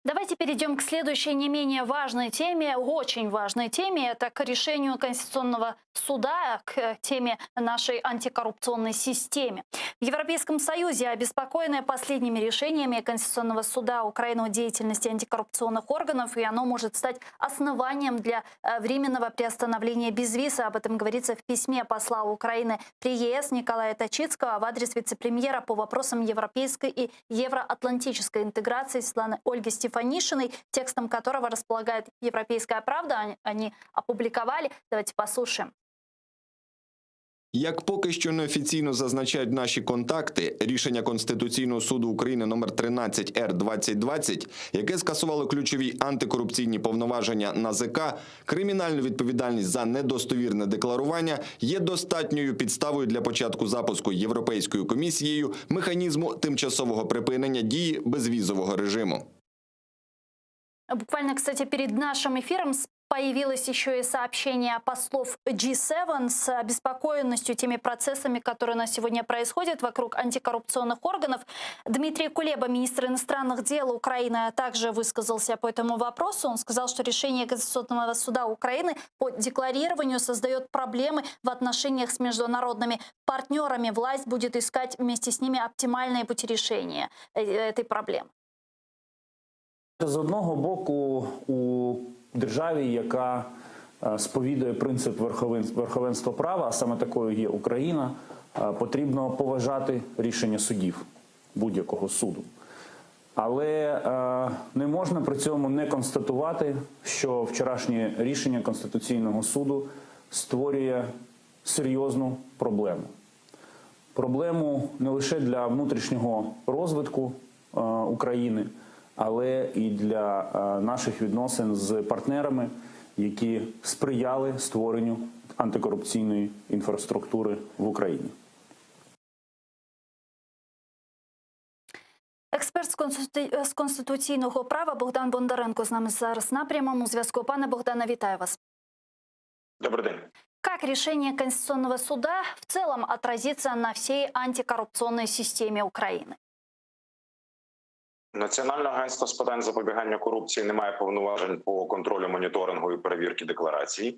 Давайте перейдем к следующей не менее важной теме, очень важной теме. Это к решению Конституционного суда, к теме нашей антикоррупционной системе. В Европейском Союзе обеспокоены последними решениями Конституционного суда Украины о деятельности антикоррупционных органов, и оно может стать основанием для временного приостановления безвиза. Об этом говорится в письме посла Украины при ЕС Николая Точицкого в адрес вице-премьера по вопросам европейской и евроатлантической интеграции Светланы Ольги Стефанишиной, текстом которого располагает «Европейская правда». Они опубликовали. Давайте послушаем. Як поки що неофіційно зазначають наші контакти, рішення Конституційного суду України номер 13-Р-2020, яке скасувало ключові антикорупційні повноваження НАЗК, кримінальну відповідальність за недостовірне декларування, є достатньою підставою для початку запуску Європейською комісією механізму тимчасового припинення дії безвізового режиму. Буквально, кстати, перед нашим эфиром появилось еще и сообщение послов G7 с обеспокоенностью теми процессами, которые на сегодня происходят вокруг антикоррупционных органов. Дмитрий Кулеба, министр иностранных дел Украины, также высказался по этому вопросу. Он сказал, что решение Конституционного суда Украины по декларированию создает проблемы в отношениях с международными партнерами. Власть будет искать вместе с ними оптимальные пути решения этой проблемы. З одного боку, у державі, яка сповідує принцип верховенства права, а саме такою є Україна, потрібно поважати рішення судів, будь-якого суду. Але не можна при цьому не констатувати, що вчорашнє рішення Конституційного суду створює серйозну проблему. Проблему не лише для внутрішнього розвитку України, але і для наших відносин з партнерами, які сприяли створенню антикорупційної інфраструктури в Україні. Експерт з конституційного права Богдан Бондаренко з нами зараз на прямому зв'язку. Пане Богдане, вітаю вас. Добрый день. Как решение Конституционного суда в целом отразится на всей антикоррупционной системе Украины? Національне агентство з питань запобігання корупції не має повноважень по контролю, моніторингу і перевірки декларацій.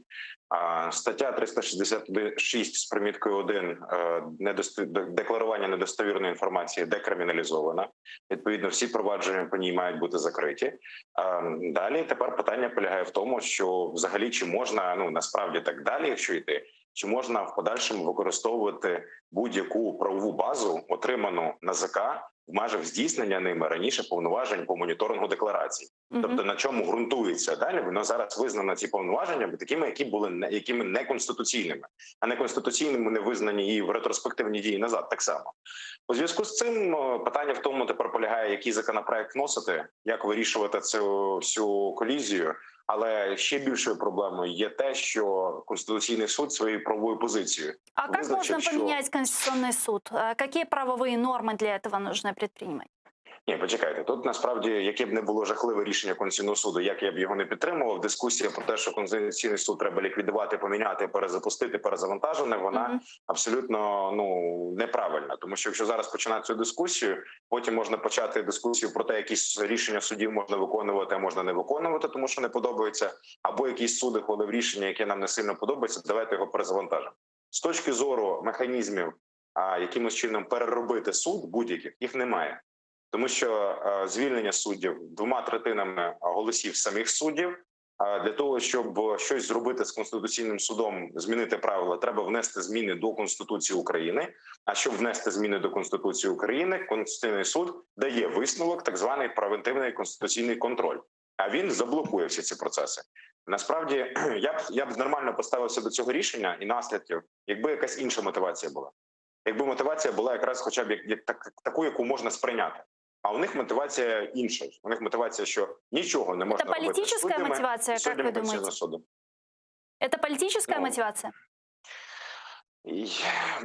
Стаття 366 з приміткою 1 декларування недостовірної інформації декриміналізована. Відповідно, всі провадження по ній мають бути закриті. Далі тепер питання полягає в тому, що взагалі чи можна, насправді так далі, якщо йти, чи можна в подальшому використовувати будь-яку правову базу, отриману НАЗК, в межах здійснення ними раніше повноважень по моніторингу декларацій. Тобто на чому ґрунтується далі, воно зараз визнано ці повноваження такими, якими неконституційними. А неконституційними не визнані і в ретроспективні дії назад так само. У зв'язку з цим питання в тому тепер полягає, який законопроект вносити, як вирішувати цю всю колізію. Але ще більшою проблемою є те, що Конституційний суд своєю правовою позицією А как визначив, можно поменять Конституционный суд? Какие правовые нормы для этого нужно предпринимать? Ні, почекайте, тут насправді, яке б не було жахливе рішення Конституційного суду, як я б його не підтримував, дискусія про те, що Конституційний суд треба ліквідувати, поміняти, перезапустити, перезавантажене, вона абсолютно неправильна. Тому що якщо зараз починати цю дискусію, потім можна почати дискусію про те, якісь рішення судів можна виконувати, а можна не виконувати, тому що не подобається, або якісь суди, коли в рішення, яке нам не сильно подобається, давайте його перезавантажимо. З точки зору механізмів, якимось чином переробити суд будь-яких, їх немає. Тому що звільнення суддів 2/3 голосів самих суддів. Для того, щоб щось зробити з Конституційним судом, змінити правила, треба внести зміни до Конституції України. А щоб внести зміни до Конституції України, Конституційний суд дає висновок, так званий превентивний конституційний контроль. А він заблокує всі ці процеси. Насправді, я б нормально поставився до цього рішення і наслідків, якби якась інша мотивація була. Якби мотивація була якраз хоча б таку, яку можна сприйняти. А у них мотивація інша. У них мотивація, що нічого не можна робити. Это политическая мотивация, как вы думаете? Это политическая мотивация?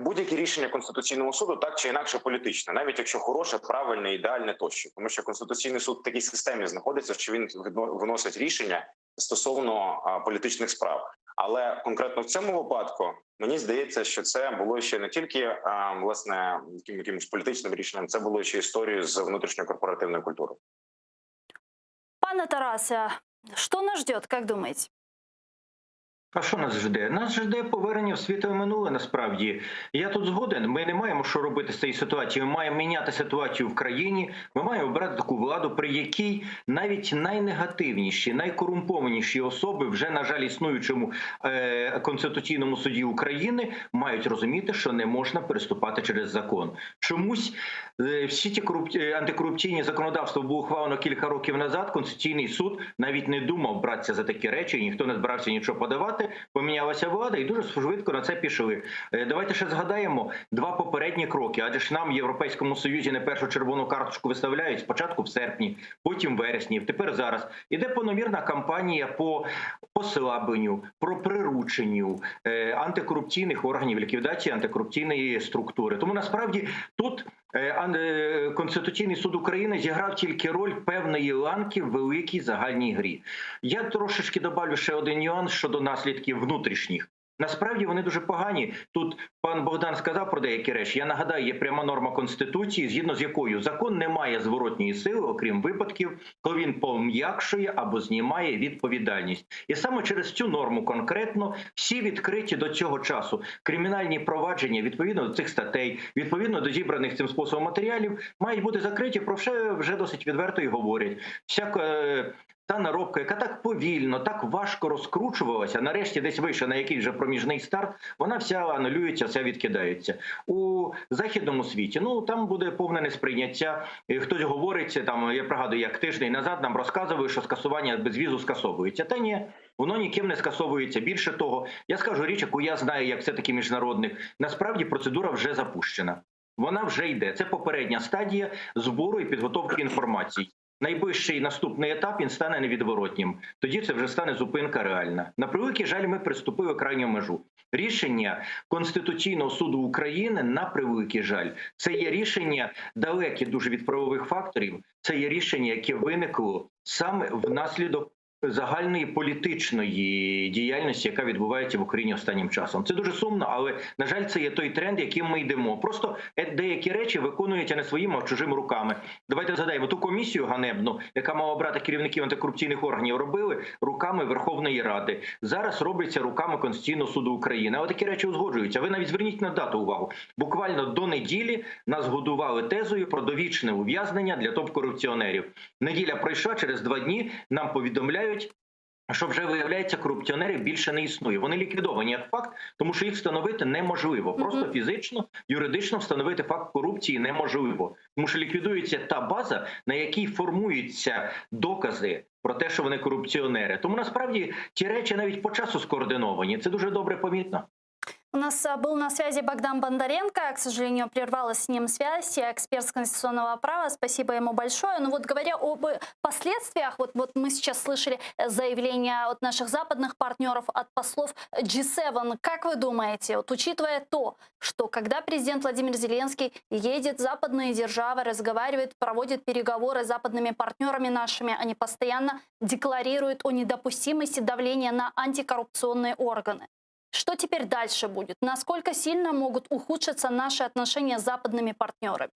Будь-які рішення Конституційного суду так чи інакше політичне, навіть якщо хороше, правильне, ідеальне тощо. Тому що Конституційний суд в такій системі знаходиться, що він виносить рішення стосовно політичних справ. Але конкретно в цьому випадку мені здається, що це було ще не тільки власне якимось політичним рішенням, це було ще історією з внутрішньокорпоративною культурою. Пане Тарасе, що нас ждет, як думаєте? А що нас жде? Нас жде повернення в світове минуле, насправді. Я тут згоден, ми не маємо що робити з цією ситуацією, ми маємо міняти ситуацію в країні, ми маємо обрати таку владу, при якій навіть найнегативніші, найкорумпованіші особи, вже, на жаль, існуючому Конституційному суді України, мають розуміти, що не можна переступати через закон. Чомусь всі ті антикорупційні законодавства було ухвалено кілька років назад, Конституційний суд навіть не думав братися за такі речі, ніхто не збирався нічого подавати, помінялася влада і дуже швидко на це пішли. Давайте ще згадаємо 2 попередні кроки, адже ж нам в Європейському Союзі не першу червону карточку виставляють спочатку в серпні, потім в вересні, тепер зараз. Іде повномірна кампанія по послабленню, про прирученню антикорупційних органів, ліквідації антикорупційної структури. Тому насправді тут Конституційний суд України зіграв тільки роль певної ланки в великій загальній грі. Я трошечки добавлю ще один нюанс щодо наслідків внутрішніх. Насправді вони дуже погані. Тут пан Богдан сказав про деякі речі. Я нагадаю, є пряма норма Конституції, згідно з якою закон не має зворотньої сили, окрім випадків, коли він пом'якшує або знімає відповідальність. І саме через цю норму конкретно всі відкриті до цього часу кримінальні провадження, відповідно до цих статей, відповідно до зібраних цим способом матеріалів, мають бути закриті, про що вже досить відверто і говорять. Та наробка, яка так повільно, так важко розкручувалася, нарешті десь вийшла на якийсь вже проміжний старт, вона вся анулюється, вся відкидається. У західному світі, там буде повне несприйняття. Хтось говорить, я пригадую, як тиждень назад нам розказували, що скасування безвізу скасовується. Та ні, воно ніким не скасовується. Більше того, я скажу річ, яку я знаю, як все-таки міжнародних, насправді процедура вже запущена. Вона вже йде. Це попередня стадія збору і підготовки інформації. найближчий наступний етап він стане невідворотнім. Тоді це вже стане зупинка реальна. На превеликий жаль, ми приступили крайню межу. Рішення Конституційного суду України, на превеликий жаль, це є рішення далекі дуже від правових факторів, це є рішення, яке виникло саме внаслідок загальної політичної діяльності, яка відбувається в Україні останнім часом. Це дуже сумно, але, на жаль, це є той тренд, яким ми йдемо. Просто деякі речі виконуються не своїми, а чужими руками. Давайте згадаємо, ту комісію ганебну, яка мала брати керівників антикорупційних органів, робили руками Верховної Ради. Зараз робиться руками Конституційного суду України. А такі речі узгоджуються. Ви навіть зверніть на дату увагу. Буквально до неділі нас годували тезою про довічне ув'язнення для топ-корупціонерів. Неділя пройшла, через 2 дні нам повідомляють, що вже, виявляється, корупціонерів більше не існує. Вони ліквідовані як факт, тому що їх встановити неможливо. Просто фізично, юридично встановити факт корупції неможливо. Тому що ліквідується та база, на якій формуються докази про те, що вони корупціонери. Тому насправді ті речі навіть по часу скоординовані. Це дуже добре помітно. У нас был на связи Богдан Бондаренко. К сожалению, прервалась с ним связь. Эксперт с конституционного права. Спасибо ему большое. Но вот говоря об последствиях, вот мы сейчас слышали заявления от наших западных партнеров, от послов G7. Как вы думаете, вот учитывая то, что когда президент Владимир Зеленский едет в западные державы, разговаривает, проводит переговоры с западными партнерами нашими, они постоянно декларируют о недопустимости давления на антикоррупционные органы. Что теперь дальше будет? Насколько сильно могут ухудшиться наши отношения с западными партнерами?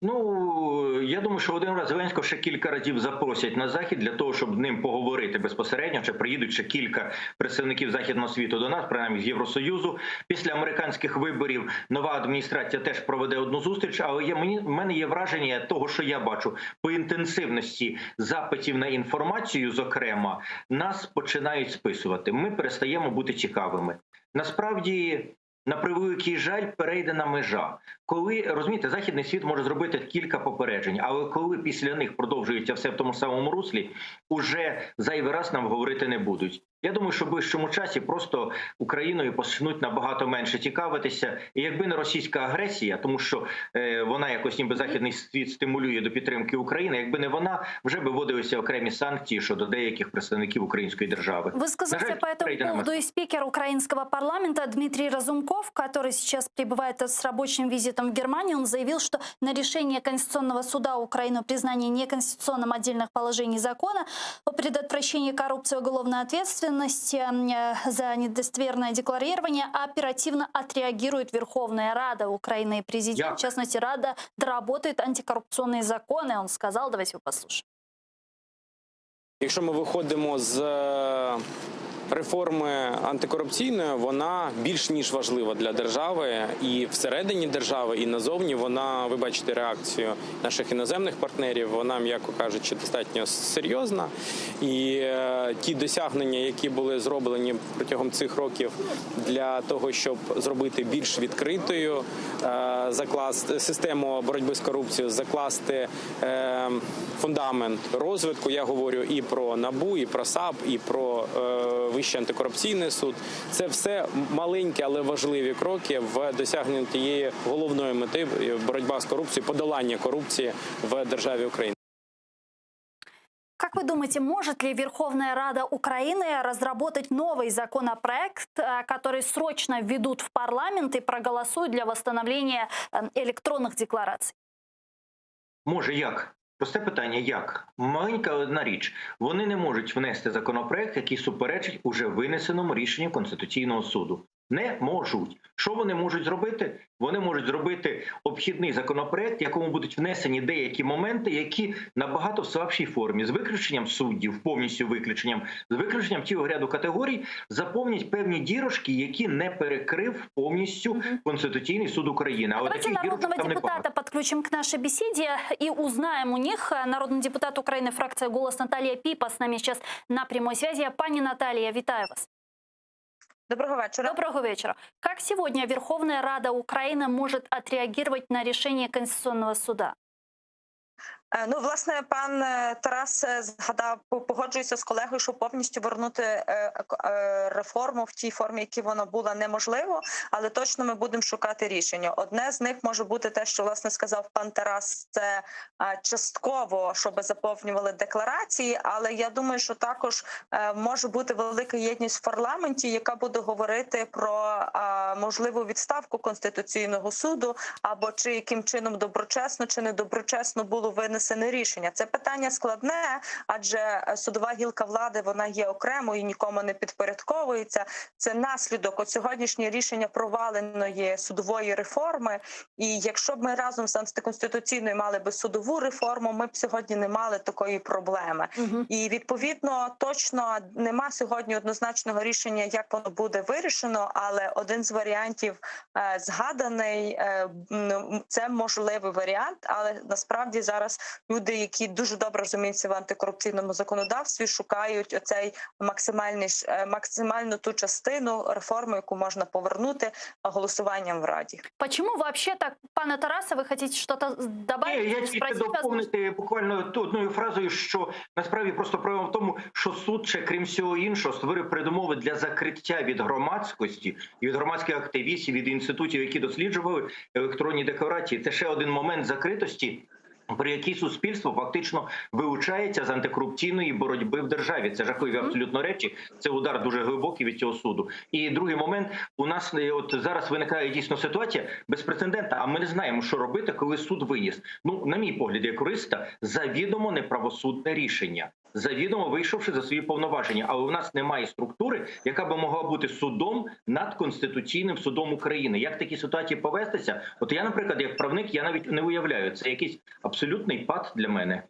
Ну, я думаю, що один раз Зеленського ще кілька разів запросять на Захід для того, щоб з ним поговорити безпосередньо, чи приїдуть ще кілька представників Західного світу до нас, принаймні з Євросоюзу. Після американських виборів нова адміністрація теж проведе одну зустріч, але в мене є враження того, що я бачу по інтенсивності запитів на інформацію, зокрема, нас починають списувати. Ми перестаємо бути цікавими. Насправді, на превеликий жаль, перейдена межа. Коли, розумієте, Західний світ може зробити кілька попереджень, але коли після них продовжується все в тому самому руслі, уже зайвий раз нам говорити не будуть. Я думаю, що в ближчому часі просто Україною почнуть набагато менше цікавитися. І якби не російська агресія, тому що вона якось ніби Західний світ стимулює до підтримки України, якби не вона, вже би вводилися окремі санкції щодо деяких представників української держави. Высказался по этому поводу и спикер украинского парламента Дмитрий Разумков, который сейчас прибывает с рабочим визитом в Германию. Он заявил, что на решение Конституционного суда Украины о признании неконституционным отдельных положений закона о предотвращении коррупции и уголовной ответственности за недостоверное декларирование оперативно отреагирует Верховная Рада Украины и президент. В частности, Рада доработает антикоррупционные законы. Он сказал, давайте его послушаем. Якщо ми виходимо з реформи антикорупційної, вона більш ніж важлива для держави і всередині держави, і назовні. Вона, ви бачите реакцію наших іноземних партнерів, вона, м'яко кажучи, достатньо серйозна. І ті досягнення, які були зроблені протягом цих років для того, щоб зробити більш відкритою, закласти систему боротьби з корупцією, закласти фундамент розвитку. Я говорю і про НАБУ, і про САП, і про Вищий антикорупційний суд. Це все маленькі, але важливі кроки в досягненні тієї головної мети – боротьба з корупцією, подолання корупції в державі Україна. Как вы думаете, может ли Верховная Рада Украины разработать новый законопроект, который срочно введут в парламент и проголосуют для восстановления электронных деклараций? Може, як? Просте питання, як? Маленька одна річ. Вони не можуть внести законопроект, який суперечить уже винесеному рішенню Конституційного суду. Не можуть. Що вони можуть зробити? Вони можуть зробити обхідний законопроект, в якому будуть внесені деякі моменти, які набагато в слабшій формі, з виключенням суддів, повністю з виключенням цього ряду категорій, заповнять певні дірочки, які не перекрив повністю Конституційний суд України. Давайте народного депутата подключим к нашей беседе и узнаем у них. Народный депутат Украины, фракция «Голос» Наталья Пипа с нами сейчас на прямой связи. Пани Наталья, витаю вас. Доброго вечера. Доброго вечера. Как сегодня Верховная Рада Украины может отреагировать на решение Конституционного суда? Ну, власне, пан Тарас згадав, погоджується з колегою, що повністю вернути реформу в тій формі, які вона була, неможливо, але точно ми будемо шукати рішення. Одне з них може бути те, що, власне, сказав пан Тарас, це частково, щоб заповнювали декларації, але я думаю, що також може бути велика єдність в парламенті, яка буде говорити про можливу відставку Конституційного суду, або чи яким чином доброчесно чи недоброчесно було винесене рішення. Це питання складне, адже судова гілка влади, вона є окремою, нікому не підпорядковується. Це наслідок от сьогоднішнє рішення проваленої судової реформи. І якщо б ми разом з антиконституційною мали би судову реформу, ми б сьогодні не мали такої проблеми. І відповідно точно нема сьогодні однозначного рішення, як воно буде вирішено, але один з варіантів згаданий, це можливий варіант, але насправді зараз люди, які дуже добре розуміються в антикорупційному законодавстві, шукають оцей максимальну ту частину реформи, яку можна повернути голосуванням в Раді. Почему вообще так, пане Тараса, вы хотите что-то добавить? Я тільки доповнити буквально одною фразою, що насправді просто проблема в тому, що суд ще, крім всього іншого, створив передумови для закриття від громадськості і від громадських активістів, від інститутів, які досліджували електронні декларації. Це ще один момент закритості, при якій суспільство фактично вилучається з антикорупційної боротьби в державі. Це жахливі абсолютно речі, це удар дуже глибокий від цього суду. І другий момент, у нас от зараз виникає дійсно ситуація безпрецедентна, а ми не знаємо, що робити, коли суд виніс. Ну, на мій погляд, як юриста, завідомо неправосудне рішення. Завідомо вийшовши за свої повноваження, але у нас немає структури, яка би могла бути судом над Конституційним судом України. Як такі ситуації повестися? От я, наприклад, як правник, я навіть не уявляю. Це якийсь абсолютний пад для мене.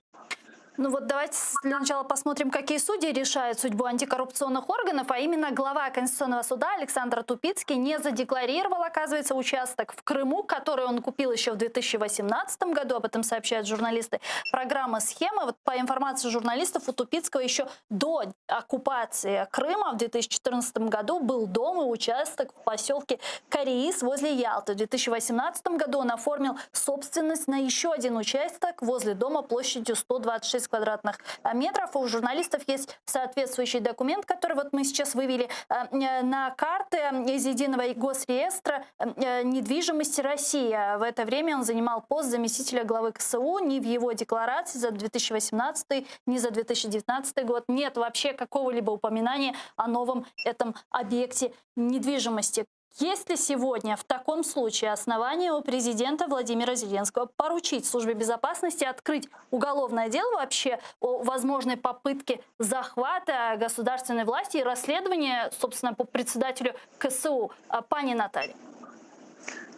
Ну вот давайте для начала посмотрим, какие судьи решают судьбу антикоррупционных органов, а именно глава Конституционного суда Александр Тупицкий не задекларировал, оказывается, участок в Крыму, который он купил еще в 2018 году, об этом сообщают журналисты. Программа «Схема», вот по информации журналистов, у Тупицкого еще до оккупации Крыма в 2014 году был дом и участок в поселке Кореис возле Ялты. В 2018 году он оформил собственность на еще один участок возле дома площадью 126 квадратных метров. У журналистов есть соответствующий документ, который вот мы сейчас вывели на карты из единого госреестра недвижимости России. В это время он занимал пост заместителя главы КСУ. Ни в его декларации за 2018, ни за 2019 год нет вообще какого-либо упоминания о новом этом объекте недвижимости. Есть ли сегодня в таком случае основания у президента Владимира Зеленского поручить Службе безопасности открыть уголовное дело вообще о возможной попытке захвата государственной власти и расследования, собственно, по председателю КСУ, пани Наталья?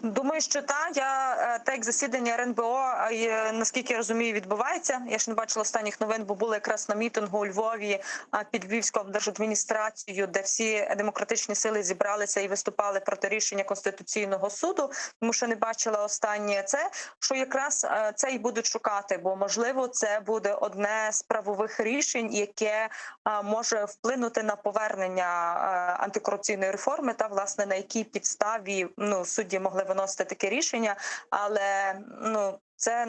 Думаю, що так. Так як засідання РНБО, наскільки я розумію, відбувається. Я ж не бачила останніх новин, бо були якраз на мітингу у Львові під Львівською облдержадміністрацією, де всі демократичні сили зібралися і виступали проти рішення Конституційного суду. Тому що не бачила останнє це, що якраз це і будуть шукати, бо, можливо, це буде одне з правових рішень, яке може вплинути на повернення антикорупційної реформи та, власне, на якій підставі судді могли виносити таке рішення, але це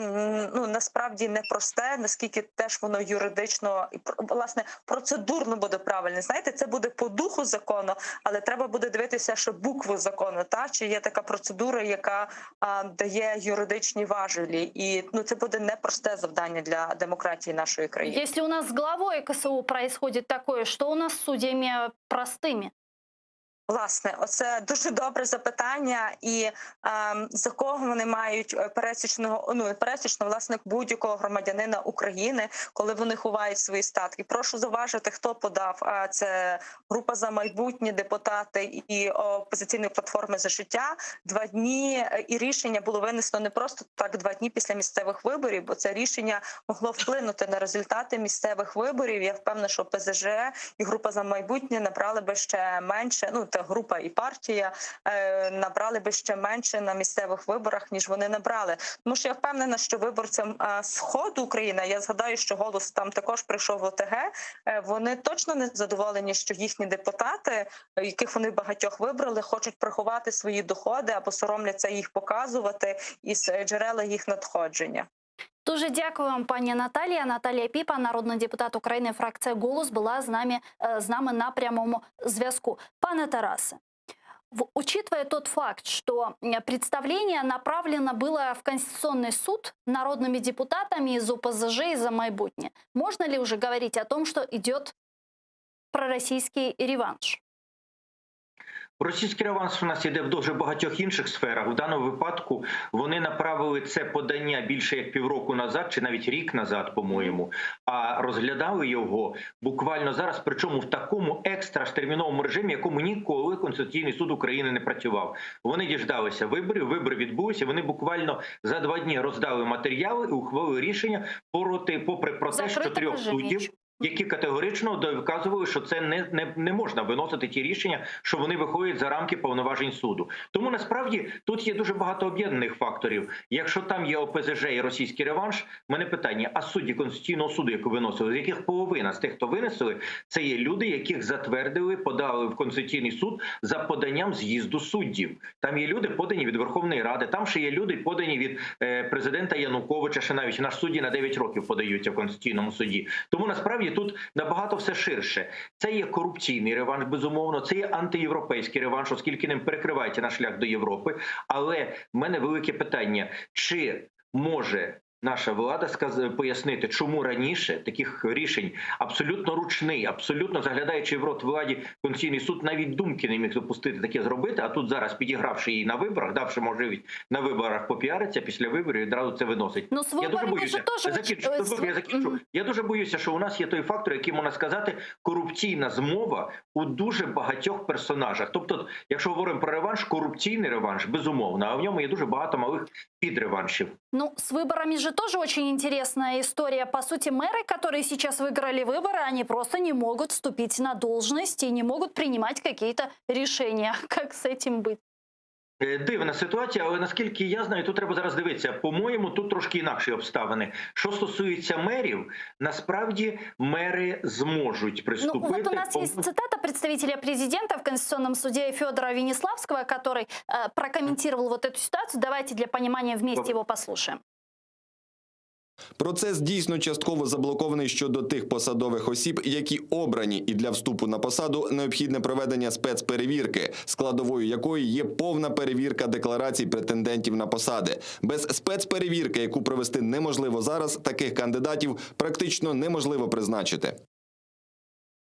насправді непросте, наскільки теж воно юридично і власне процедурно буде правильно. Знаєте, це буде по духу закону, але треба буде дивитися, що букву закону, чи є така процедура, яка дає юридичні важелі, і це буде непросте завдання для демократії нашої країни. Якщо у нас з главою КСУ происходит такое, що у нас з суддями простими? Власне, оце дуже добре запитання, і за кого вони мають пересічного, власне, будь-якого громадянина України, коли вони ховають свої статки. Прошу зауважити, хто подав. Це група «За майбутнє», депутати і опозиційної платформи «За життя». 2 дні, і рішення було винесено не просто так 2 дні після місцевих виборів, бо це рішення могло вплинути на результати місцевих виборів. Я впевнена, що ОПЗЖ і група «За майбутнє» набрали би ще менше, група і партія набрали би ще менше на місцевих виборах, ніж вони набрали. Тому що я впевнена, що виборцям Сходу України, я згадаю, що «Голос» там також прийшов в ОТГ, вони точно не задоволені, що їхні депутати, яких вони багатьох вибрали, хочуть приховати свої доходи або соромляться їх показувати із джерела їх надходження. Дуже дякую вам, пані Наталія. Наталія Піпа, народний депутат України, фракція «Голос», була з нами на прямому зв'язку. Пане Тарасе, учитывая тот факт, что представление направлено было в Конституционный суд народными депутатами из ОПЗЖ и «За майбутнє», можно ли уже говорить о том, что идет пророссийский реванш? Російський реванш у нас іде в дуже багатьох інших сферах. В даному випадку вони направили це подання більше як півроку назад, чи навіть рік назад, по-моєму, а розглядали його буквально зараз, причому в такому екстратерміновому режимі, якому ніколи Конституційний суд України не працював. Вони діждалися виборів, вибори відбулися, вони буквально за 2 дні роздали матеріали і ухвалили рішення попри протест 4 суддів, які категорично доказували, що це не можна виносити ті рішення, що вони виходять за рамки повноважень суду. Тому насправді тут є дуже багато об'єднаних факторів. Якщо там є ОПЗЖ і російський реванш, в мене питання, а судді Конституційного суду, які виносили, з яких половина з тих, хто винесли, це є люди, яких затвердили, подали в Конституційний суд за поданням з'їзду суддів. Там є люди, подані від Верховної Ради, там ще є люди, подані від президента Януковича, ще навіть наш судді на 9 років подаються в Конституційному суді. Тому насправді тут набагато все ширше. Це є корупційний реванш, безумовно, це є антиєвропейський реванш, оскільки ним перекривається наш шлях до Європи. Але в мене велике питання, чи може наша влада пояснити, чому раніше таких рішень абсолютно ручний, абсолютно заглядаючи в рот владі, Конституційний суд навіть думки не міг допустити таке зробити, а тут зараз, підігравши її на виборах, давши можливість на виборах попіаритися, після виборів відразу це виносить. Ну, я дуже боюся, я дуже боюся, що у нас є той фактор, який, можна сказати, корупційна змова у дуже багатьох персонажах. Тобто, якщо говоримо про реванш, корупційний реванш, безумовно, а в ньому є дуже багато малих підреваншів. Ну, с выборами же тоже очень интересная история. По сути, мэры, которые сейчас выиграли выборы, они просто не могут вступить на должность и не могут принимать какие-то решения. Как с этим быть? Дивна ситуація, але наскільки я знаю, тут треба зараз дивитися. По-моєму, тут трошки інакші обставини. Що стосується мерів, насправді мери зможуть приступити. Ну, вот у нас есть цитата представителя президента в Конституционном суде Федора Венеславского, который прокомментировал вот эту ситуацию. Давайте для понимания вместе его послушаем. Процес дійсно частково заблокований щодо тих посадових осіб, які обрані, і для вступу на посаду необхідне проведення спецперевірки, складовою якої є повна перевірка декларацій претендентів на посади. Без спецперевірки, яку провести неможливо зараз, таких кандидатів практично неможливо призначити.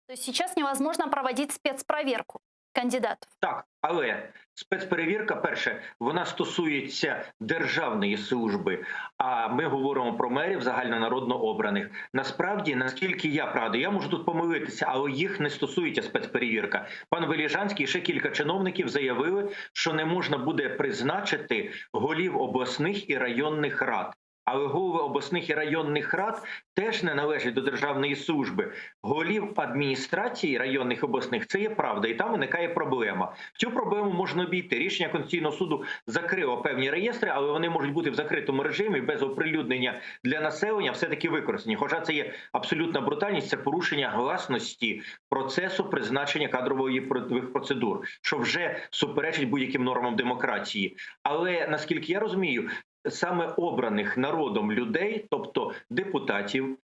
То есть сейчас невозможно проводить спецпроверку кандидатів. Так, але спецперевірка, перше, вона стосується державної служби, а ми говоримо про мерів загальнонародно обраних. Насправді, наскільки я правда, я можу тут помилитися, але їх не стосується спецперевірка. Пан Веліжанський і ще кілька чиновників заявили, що не можна буде призначити голів обласних і районних рад. Але голови обласних і районних рад теж не належать до державної служби. Голів адміністрації районних і обласних – це є правда, і там виникає проблема. Цю проблему можна обійти. Рішення Конституційного суду закрило певні реєстри, але вони можуть бути в закритому режимі, без оприлюднення для населення, все-таки використані. Хоча це є абсолютна брутальність, це порушення гласності процесу призначення кадрових процедур, що вже суперечить будь-яким нормам демократії. Але, наскільки я розумію, саме обраних народом людей, тобто депутатів,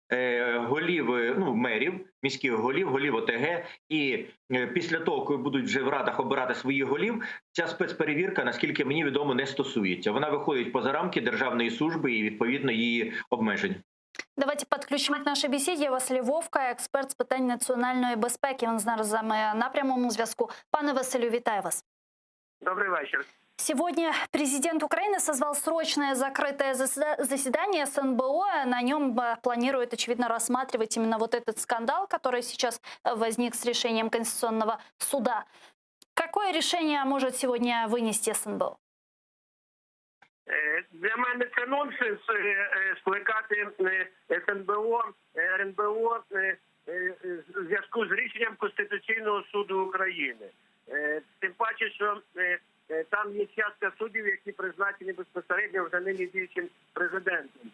голів, мерів, міських голів ОТГ, і після того, коли будуть вже в радах обирати своїх голів, ця спецперевірка, наскільки мені відомо, не стосується. Вона виходить поза рамки державної служби і, відповідно, її обмежень. Давайте підключимо к нашій бесіді Василь Вовка, експерт з питань національної безпеки. Він зараз з нами на прямому зв'язку. Пане Василю, вітаю вас. Добрий вечір. Сегодня президент Украины созвал срочное закрытое заседание с НБО. На нем планирует, очевидно, рассматривать именно вот этот скандал, который сейчас возник с решением Конституционного суда. Какое решение может сегодня вынести СНБО? Для мене це нонсенс скликати СНБО, РНБО в зв'язку з рішенням Конституційного суду України. Тим паче, що там є частка суддів, які призначені безпосередньо вже нині діючим президентом.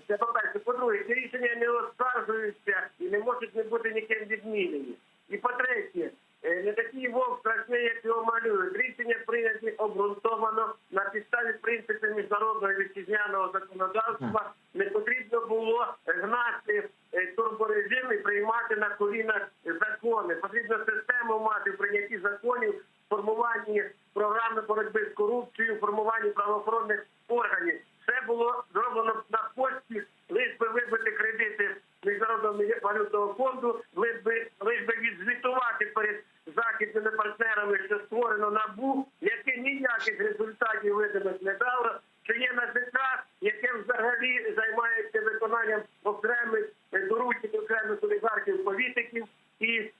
Це по-перше. По-друге, ці рішення не оскаржуються і не можуть не бути ніким відмінені. І по-третє, не такий вовк страшний, як його малюють. Рішення прийняті обґрунтовано на підставі принципів міжнародного і вітчизняного законодавства. Не потрібно боротьби з корупцією, формуванні правоохоронних органів. Все було зроблено на поспіх, лише би вибити кредити Міжнародного валютного фонду, лише би відзвітувати перед західними партнерами, що створено НАБУ, яке ніяких результатів видимих не дало, що є НАЗК, яке взагалі займається виконанням окремих доручень окремих олігархів-політиків і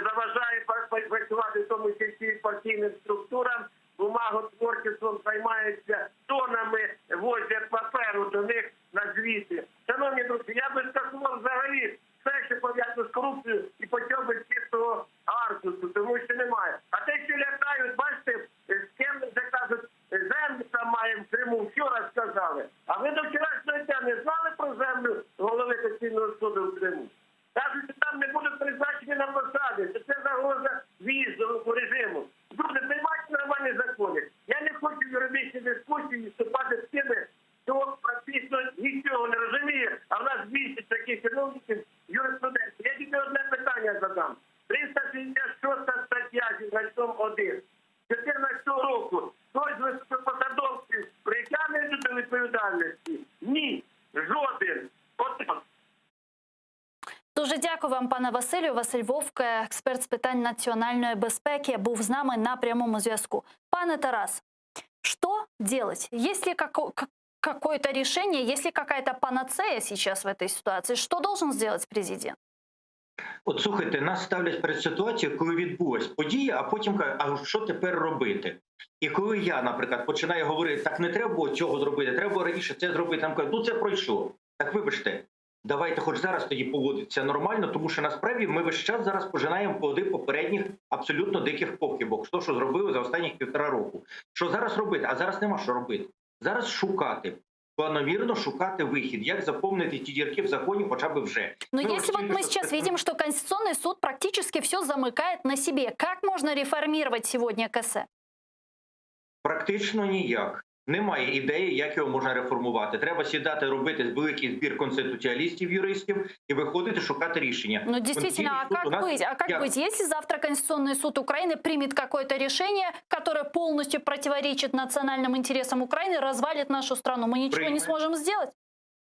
заважає працювати в тому числі партійним структурам, бумаготворчеством займаються тонами, возять паперу до них на звіти. Шановні друзі, я би скасував взагалі все, що пов'язано з корупцією, і почав би з чистого аркусу, тому що немає. А те, що лякають, бачите, з ким вже кажуть, землю там маємо в Криму, вчора сказали. А ви до вчорашнього дня не знали про землю голови Конституційного суду в Криму? Кажуть, що там не будуть призначені на посади, що це загроза візового режиму. Люди, приймайте нормальні закони. Я не хочу в юридичній дискусії вступати з тими, хто практично нічого не розуміє, а в нас більше таких чиновників юриспруденції. Я тільки одне питання задам. 366 стаття зі значком 1. 2014 року хтось з високопосадовців притягнеться до відповідальності? Ні. Жоден. От. Дуже дякую вам, пане Василю. Василь Вовк, експерт з питань національної безпеки, був з нами на прямому зв'язку. Пане Тарас, что делать? Есть ли какое-то решение, есть ли какая-то панацея сейчас в этой ситуации? Что должен сделать президент? От слухайте, нас ставлять перед ситуацією, коли відбулась подія, а потім кажуть, а що тепер робити? І коли я, наприклад, починаю говорити, так не треба було цього зробити, треба було раніше це зробити, там кажуть, ну це пройшло. Так вибачте, давайте хоч зараз тоді поводитися нормально, тому що насправді ми весь час зараз пожинаємо плоди попередніх абсолютно диких похибок. Що зробили за останніх 1,5 року. Що зараз робити? А зараз нема що робити. Зараз шукати. Планомерно шукати вихід, як заповнити ті дірки в законі хоча б вже. Но если вот мы сейчас видим, что Конституционный суд практически все замыкает на себе, как можно реформировать сегодня КС? Практично ніяк. Немає ідеї, як його можна реформувати. Треба сідати, робити великий збір конституціалістів, юристів і виходити, шукати рішення. Ну, действительно, а как быть? А как быть, если завтра Конституционный суд Украины примет какое-то решение, которое полностью противоречит национальным интересам Украины, развалит нашу страну? Мы ничего не сможем сделать?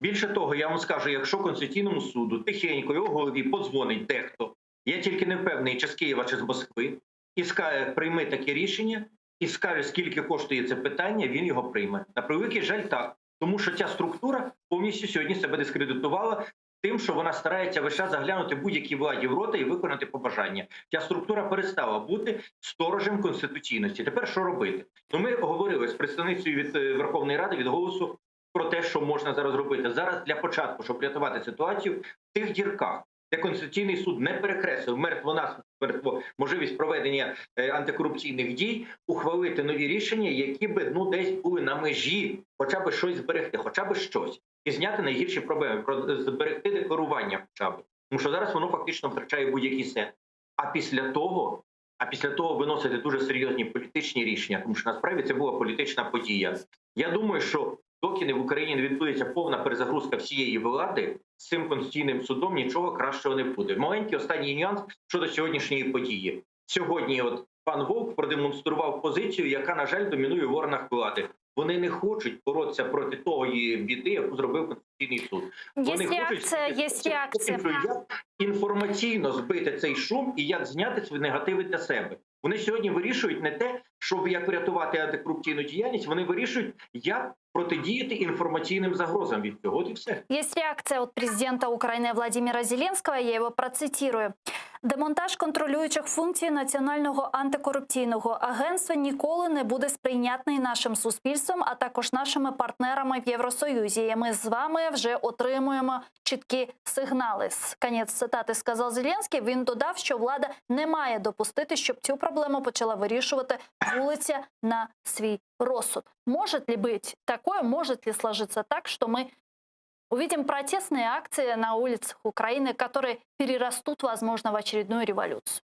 Більше того, я вам скажу, якщо Конституційному суду тихенько його голові подзвонить дехто, я тільки не впевнений, чи з Києва, чи з Москви, і скаже, прийми таке рішення, і скаже, скільки коштує це питання, він його прийме. На превеликий жаль, так. Тому що ця структура повністю сьогодні себе дискредитувала тим, що вона старається весь час заглянути будь-якій владі в рота і виконати побажання. Ця структура перестала бути сторожем конституційності. Тепер що робити? Ну, ми говорили з представницею від Верховної Ради, від «Голосу», про те, що можна зараз робити. Зараз для початку, щоб рятувати ситуацію, в тих дірках, де Конституційний суд не перекреслив мертво можливість проведення антикорупційних дій, ухвалити нові рішення, які би десь були на межі, хоча б щось зберегти, хоча б щось. І зняти найгірші проблеми, зберегти декларування хоча б. Тому що зараз воно фактично втрачає будь-який сенс. А після того виносити дуже серйозні політичні рішення, тому що насправді це була політична подія. Я думаю, що доки в Україні не відбудеться повна перезагрузка всієї влади, з цим Конституційним судом нічого кращого не буде. Маленький останній нюанс щодо сьогоднішньої події. Сьогодні от пан Вовк продемонстрував позицію, яка, на жаль, домінує в органах влади. Вони не хочуть боротися проти тої біди, яку зробив Конституційний суд. Вони Є реакція. Як інформаційно збити цей шум і як зняти свої негативи для себе. Вони сьогодні вирішують не те, щоб як врятувати антикорупційну діяльність, вони вирішують, як протидіяти інформаційним загрозам від цього. От і все. Есть реакция от президента Украины Владимира Зеленского, я его процитирую. Демонтаж контролюючих функцій Національного антикорупційного агентства ніколи не буде сприйнятний нашим суспільством, а також нашими партнерами в Євросоюзі. І ми з вами вже отримуємо чіткі сигнали. Кінець цитати сказав Зеленський. Він додав, що влада не має допустити, щоб цю проблему почала вирішувати вулиця на свій розсуд. Может ли быть такое, может ли сложиться так, что мы увидим протестные акции на улицах Украины, которые перерастут, возможно, в очередную революцию?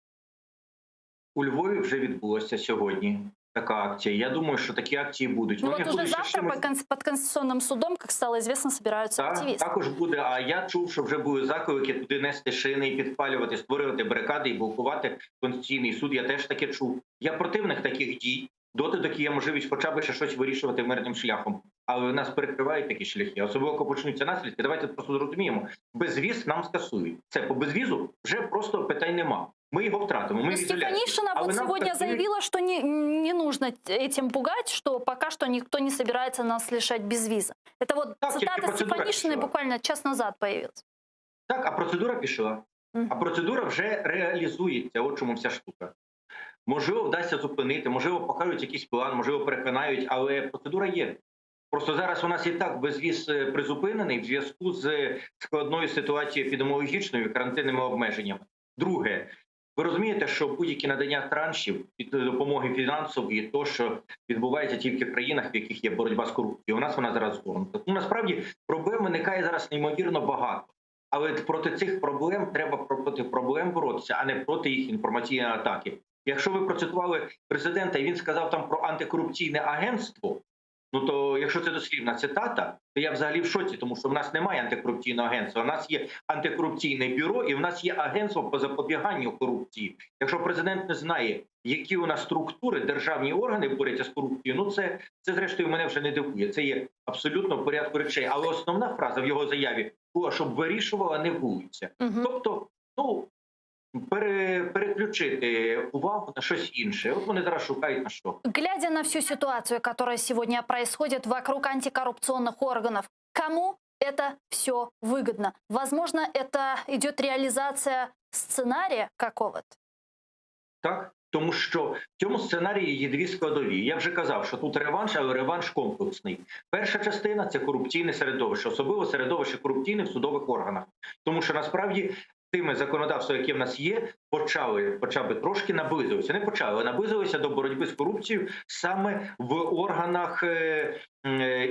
У Львові вже відбулася сьогодні така акція. Я думаю, що такі акції будуть. Ну вот уже завтра под Конституционным судом, как стало известно, собираются активисты. Також буде, а я чув, що вже були заклики туди нести шини і підпалювати, створювати барикади і блокувати Конституційний суд. Я теж таке чув. Я противник таких дій. доти, доки є можливість хоча б ще щось вирішувати мирним шляхом. Але в нас перекривають такі шляхи. Особливо, коли почнуться наслідки, давайте просто зрозуміємо. Безвіз нам скасують. Це по безвізу вже просто питань нема. Мы его втратим, мы Стефанишина вот сегодня заявила, что не нужно этим пугать, что пока что никто не собирается нас лишать без виза. Это вот так, цитата Стефанишиной буквально час назад появилась. Так, а процедура пішла. А процедура вже реалізується, от чому вся штука. Можливо, вдасться зупинити, можливо, покажуть якийсь план, можливо, переконають, але процедура є. Просто зараз у нас і так безвіз призупинений в зв'язку з складною ситуацією епідеміологічною, карантинними обмеженнями. Друге, ви розумієте, що будь-які надання траншів, допомоги фінансової, то, що відбувається тільки в країнах, в яких є боротьба з корупцією, у нас вона зараз згорнута. Тому насправді проблем виникає зараз неймовірно багато. Але проти цих проблем треба проти проблем боротися, а не проти їх інформаційної атаки. Якщо ви процитували президента, і він сказав там про антикорупційне агентство, ну то якщо це дослівна цитата, то я взагалі в шоці, тому що в нас немає антикорупційного агентства. У нас є антикорупційне бюро і в нас є агентство по запобіганню корупції. Якщо президент не знає, які у нас структури, державні органи борються з корупцією, ну це зрештою мене вже не дивує. Це є абсолютно в порядку речей. Але основна фраза в його заяві була, щоб вирішувала не вулиця. Тобто, ну, переключити увагу на щось інше. От вони зараз шукають на що. Глядя на всю ситуацию, которая сегодня происходит вокруг антикоррупционных органов, кому это все выгодно? Возможно, это идет реализация сценария какого-то? Так, тому що в цьому сценарії є дві складові. Я вже казав, що тут реванш, але реванш комплексний. Перша частина – це корупційне середовище, особливо середовище корупційне в судових органах. Тому що насправді тими законодавством, які в нас є, хоча б трошки наблизилися. Не почали, а наблизилися до боротьби з корупцією саме в органах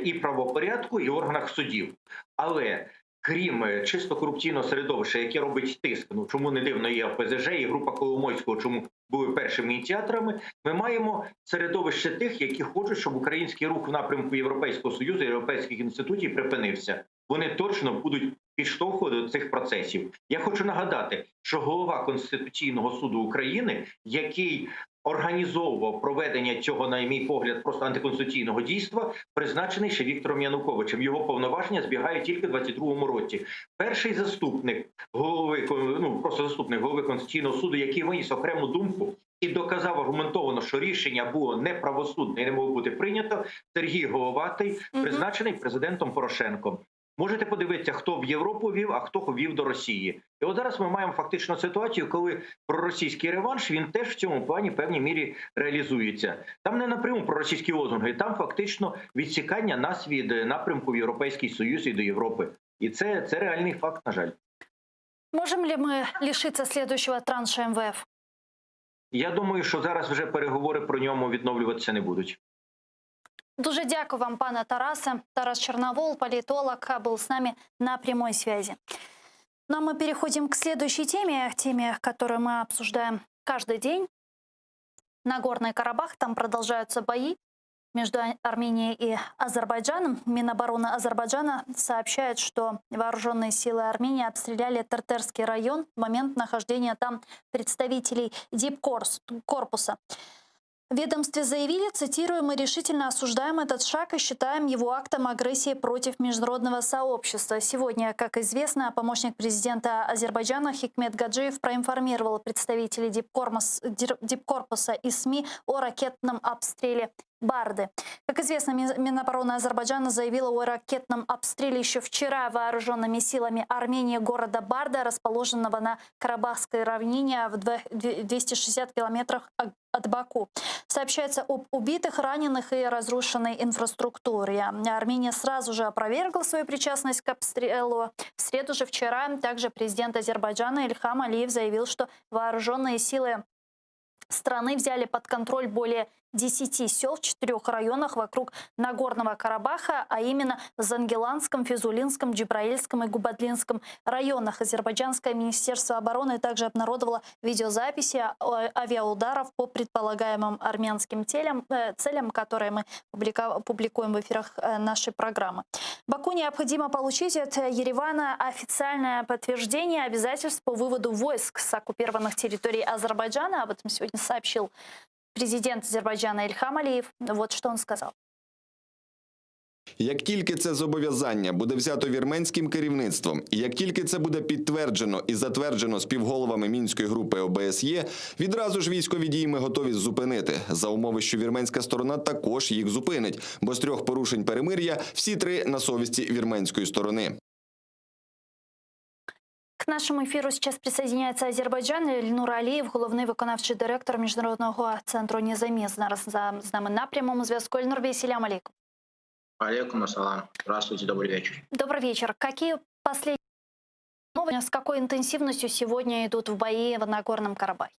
і правопорядку, і органах судів. Але крім чисто корупційного середовища, яке робить тиск, ну чому не дивно є ОПЗЖ і група Коломойського, чому були першими ініціаторами, ми маємо середовище тих, які хочуть, щоб український рух в напрямку Європейського Союзу, європейських інститутів припинився. Вони точно будуть підштовхувати до цих процесів. Я хочу нагадати, що голова Конституційного суду України, який організовував проведення цього, на мій погляд, просто антиконституційного дійства, призначений ще Віктором Януковичем. Його повноваження збігають тільки в 22-му році. Перший заступник голови, ну просто заступник голови Конституційного суду, який виніс окрему думку і доказав аргументовано, що рішення було неправосудне і не могло бути прийнято, Сергій Головатий, призначений президентом Порошенком. Можете подивитися, хто в Європу вів, а хто вів до Росії. І от зараз ми маємо фактично ситуацію, коли проросійський реванш, він теж в цьому плані в певній мірі реалізується. Там не напряму проросійські лозунги, там фактично відсікання нас від напрямку в Європейський Союз і до Європи. І це реальний факт, на жаль. Можем ли ми лишитися следующего транша МВФ? Я думаю, що зараз вже переговори про ньому відновлюватися не будуть. Дуже дякую вам, пане Тарасе. Тарас Черновол, политолог, был с нами на прямой связи. Ну а мы переходим к следующей теме, которую мы обсуждаем каждый день. Нагорный Карабах, там продолжаются бои между Арменией и Азербайджаном. Минобороны Азербайджана сообщает, что вооруженные силы Армении обстреляли Тертерский район в момент нахождения там представителей дипкорпуса. В ведомстве заявили, цитирую, «Мы решительно осуждаем этот шаг и считаем его актом агрессии против международного сообщества». Сегодня, как известно, помощник президента Азербайджана Хикмет Гаджиев проинформировал представителей дипкорпуса и СМИ о ракетном обстреле Барды. Как известно, Минобороны Азербайджана заявила о ракетном обстреле еще вчера вооруженными силами Армении города Барда, расположенного на Карабахской равнине в 260 километрах от Баку. Сообщается об убитых, раненых и разрушенной инфраструктуре. Армения сразу же опровергла свою причастность к обстрелу. В среду же вчера также президент Азербайджана Ильхам Алиев заявил, что вооруженные силы страны взяли под контроль более 10 сел в 4 районах вокруг Нагорного Карабаха, а именно в Зангеланском, Физулинском, Джибраильском и Губадлинском районах. Азербайджанское министерство обороны также обнародовало видеозаписи авиаударов по предполагаемым армянским целям, которые мы публикуем в эфирах нашей программы. Баку необходимо получить от Еревана официальное подтверждение обязательств по выводу войск с оккупированных территорий Азербайджана. Об этом сегодня сообщил президент Азербайджана Ильхам Алиев. Вот что он сказал. Як тільки це зобов'язання буде взято вірменським керівництвом, і як тільки це буде підтверджено і затверджено співголовами Мінської групи ОБСЄ, відразу ж військові дії ми готові зупинити, за умови, що вірменська сторона також їх зупинить, бо з 3 порушень перемир'я всі 3 на совісті вірменської сторони. К нашему эфиру сейчас присоединяется Азербайджан. Ильнур Алиев, головний виконавчий директор Міжнародного центру «Незаміс». Зараз з нами на прямому зв'язку. Ильнур Бей, селям алейкум. Алейкум ассалам. Здравствуйте, добрый вечер. Добрый вечер. Какие последние новости, с какой интенсивностью сегодня идут в бои в Нагорном Карабахе?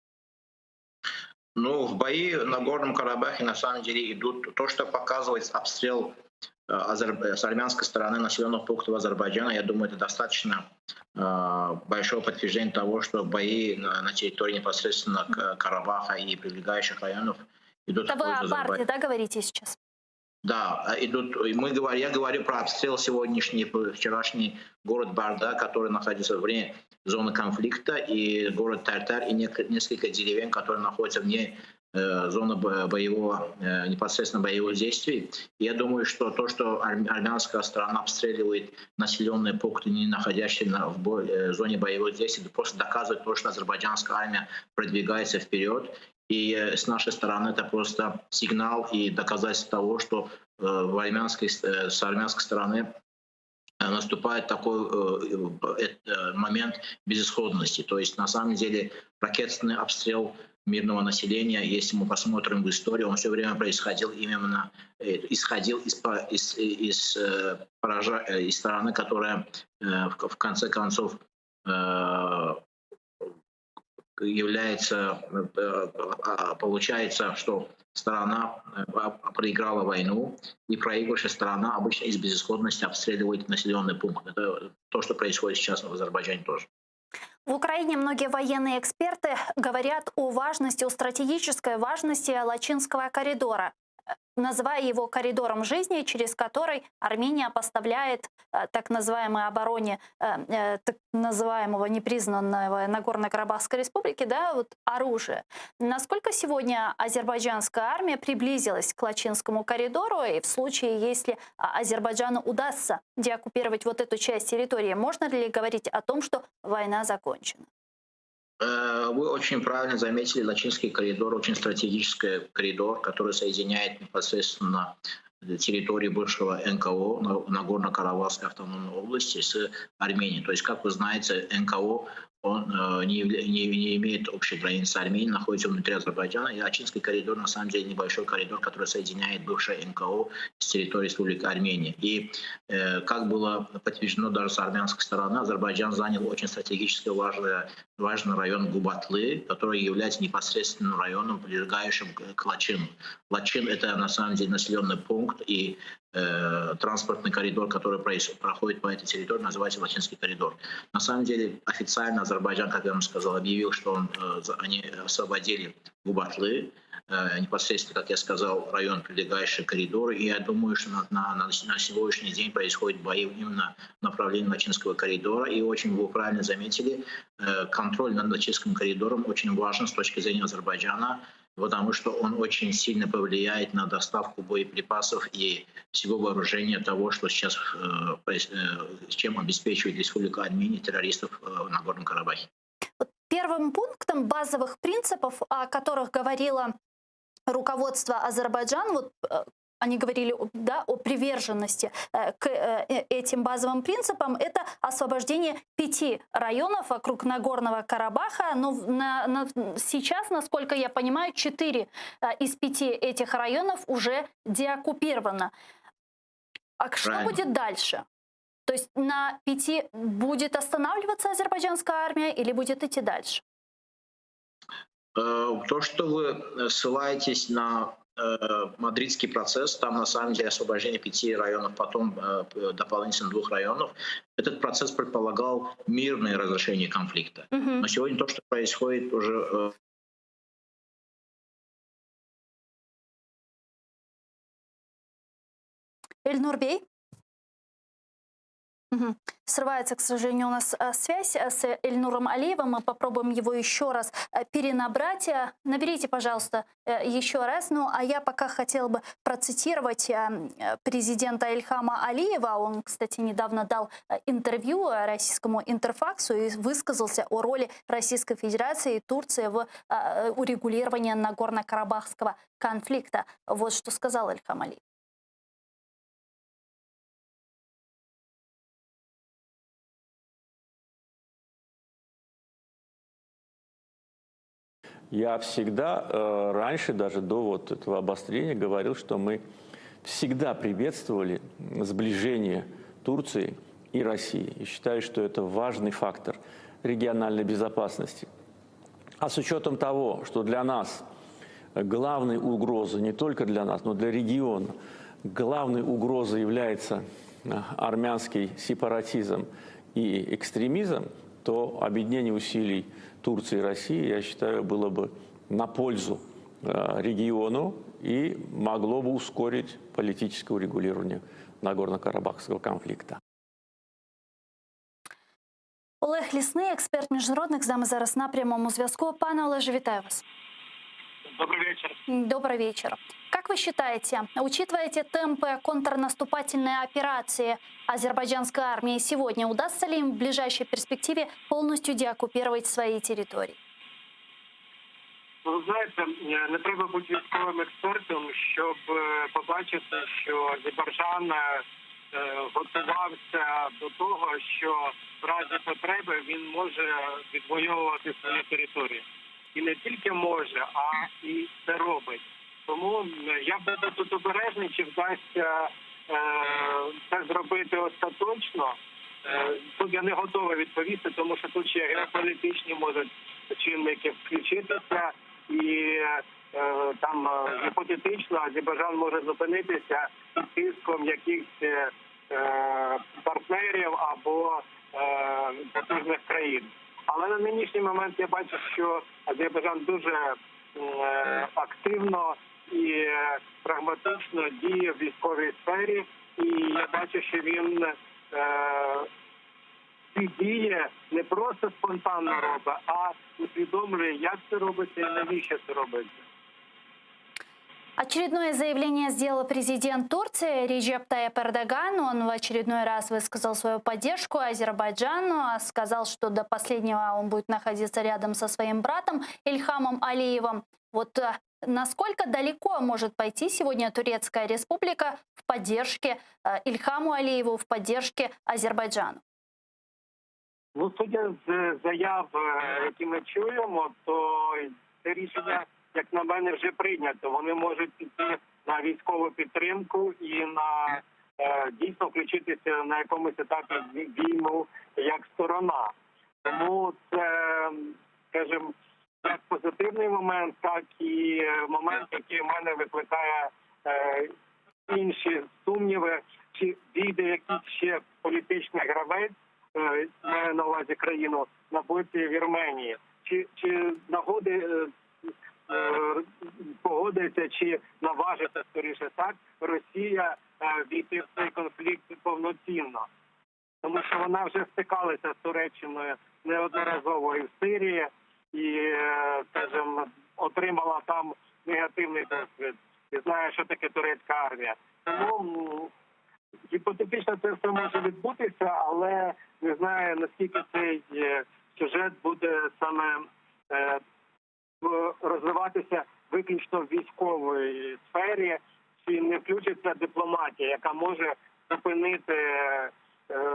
Ну, в бои на Горном Карабахе на самом деле идут то, что показывает обстрел с армянской стороны населенных пунктов Азербайджана. Я думаю, это достаточно большое подтверждение того, что бои на территории непосредственно Карабаха и прилегающих районов идут. Это вы о Барде, да, говорите сейчас? Да, идут. Я говорю про обстрел сегодняшний, вчерашний город Барда, который находится вне зоны конфликта, и город Тартар, и несколько деревень, которые находятся вне зоны непосредственно боевых действий. Я думаю, что то, что армянская сторона обстреливает населенные пункты, не находящиеся в зоне боевых действий, это просто доказывает то, что азербайджанская армия продвигается вперед. И с нашей стороны это просто сигнал и доказательство того, что с армянской стороны наступает такой момент безысходности. То есть на самом деле ракетный обстрел мирного населения, если мы посмотрим в историю, он все время происходил именно, исходил из стороны, которая в конце концов получается, что сторона проиграла войну, и проигравшая сторона обычно из безысходности обстреливает населенный пункт. Это то, что происходит сейчас в Азербайджане тоже. В Украине многие военные эксперты говорят о важности, о стратегической важности Лачинского коридора, называя его коридором жизни, через который Армения поставляет так называемой обороне так называемого непризнанного Нагорно-Карабахской республики, да, вот оружие. Насколько сегодня азербайджанская армия приблизилась к Лачинскому коридору, и в случае, если Азербайджану удастся деоккупировать вот эту часть территории, можно ли говорить о том, что война закончена? Вы очень правильно заметили, Лачинский коридор, очень стратегический коридор, который соединяет непосредственно территории бывшего НКО Нагорно-Карабахской автономной области с Арменией. То есть, как вы знаете, НКО он не имеет общей границы с Арменией, находится внутри Азербайджана. И Лачинский коридор, на самом деле, небольшой коридор, который соединяет бывшее НКО с территорией Республики Армения. И как было подтверждено даже с армянской стороны, Азербайджан занял очень стратегически важный район Губатлы, который является непосредственным районом, прилегающим к Лачину. Лачин — это на самом деле населенный пункт, и транспортный коридор, который проходит по этой территории, называется Лачинский коридор. На самом деле официально Азербайджан, как я вам сказал, объявил, что они освободили Губатлы, непосредственно, как я сказал, район, прилегающий к коридору. И я думаю, что на сегодняшний день происходят бои именно в направлении Лачинского коридора. И очень вы правильно заметили, контроль над Лачинским коридором очень важен с точки зрения Азербайджана, потому что он очень сильно повлияет на доставку боеприпасов и всего вооружения того, что сейчас, чем обеспечивает Республика Армения террористов в Нагорном Карабахе. Первым пунктом базовых принципов, о которых говорило руководство Азербайджана, вот они говорили, да, о приверженности к этим базовым принципам, это освобождение 5 районов вокруг Нагорного Карабаха. Но сейчас, насколько я понимаю, 4 из 5 этих районов уже деоккупировано. А что будет дальше? То есть на 5 будет останавливаться азербайджанская армия или будет идти дальше? То, что вы ссылаетесь на мадридский процесс, там на самом деле освобождение 5 районов, потом дополнительно 2 районов. Этот процесс предполагал мирное разрешение конфликта. Но сегодня то, что происходит уже... Ильнур Бей? Срывается, к сожалению, у нас связь с Эльнуром Алиевым. Мы попробуем его еще раз перенабрать. Наберите, пожалуйста, еще раз. Ну, а я пока хотела бы процитировать президента Ильхама Алиева. Он, кстати, недавно дал интервью российскому Интерфаксу и высказался о роли Российской Федерации и Турции в урегулировании Нагорно-Карабахского конфликта. Вот что сказал Ильхам Алиев. Я всегда, раньше даже до вот этого обострения, говорил, что мы всегда приветствовали сближение Турции и России. И считаю, что это важный фактор региональной безопасности. А с учетом того, что для нас главной угрозой, не только для нас, но для региона, главной угрозой является армянский сепаратизм и экстремизм, то объединение усилий Турции и России, я считаю, было бы на пользу региону и могло бы ускорить политическое урегулирование Нагорно-Карабахского конфликта. Олег Лісний, експерт міжнародник, з нами зараз на прямому зв'язку. Пане Олеже, вітаю вас. Добрый вечер. Добрый вечер. Как вы считаете, учитывая эти темпы контрнаступательной операции азербайджанской армии сегодня, удастся ли им в ближайшей перспективе полностью деоккупировать свои территории? Ви знаєте, не треба бути військовим експертом, щоб побачити, що Азербайджан готувався до того, що в разі потреби він може відвоювати свої території. І не тільки може, а і це робить. Тому я буду тут обережний, чи вдасться це зробити остаточно. Тут я не готовий відповісти, тому що тут ще геополітичні можуть чинники включитися. І там гіпотетично Азербайджан може зупинитися під тиском якихось партнерів або потужних країн. Але на нинішній момент я бачу, що Азербайджан дуже активно і прагматично діє в військовій сфері. І я бачу, що він ці дії не просто спонтанно робить, а усвідомлює, як це робиться і навіщо це робиться. Очередное заявление сделал президент Турции Реджеп Тайип Эрдоган. Он в очередной раз высказал свою поддержку Азербайджану, сказал, что до последнего он будет находиться рядом со своим братом Ильхамом Алиевым. Вот насколько далеко может пойти сегодня Турецкая республика в поддержке Ильхаму Алиеву, в поддержке Азербайджану? Ну, судя з заяв, які ми чуємо, то це рішення, як на мене, вже прийнято. Вони можуть піти на військову підтримку і на дійсно включитися на якомусь етапі війну як сторона. Тому це, скажімо, як позитивний момент, так і момент, який в мене викликає інші сумніви, чи війде якийсь ще політичний гравець, маю на увазі країну, на боці Вірменії. Чи погодиться, чи наважиться, скоріше так, Росія війти в цей конфлікт повноцінно. Тому що вона вже стикалася з Туреччиною неодноразово і в Сирії, і, скажімо, отримала там негативний досвід. І знає, що таке турецька армія. Тому гіпотетично це все може відбутися, але не знаю, наскільки цей сюжет буде саме розвиватися виключно в військовій сфері, чи не включиться дипломатія, яка може зупинити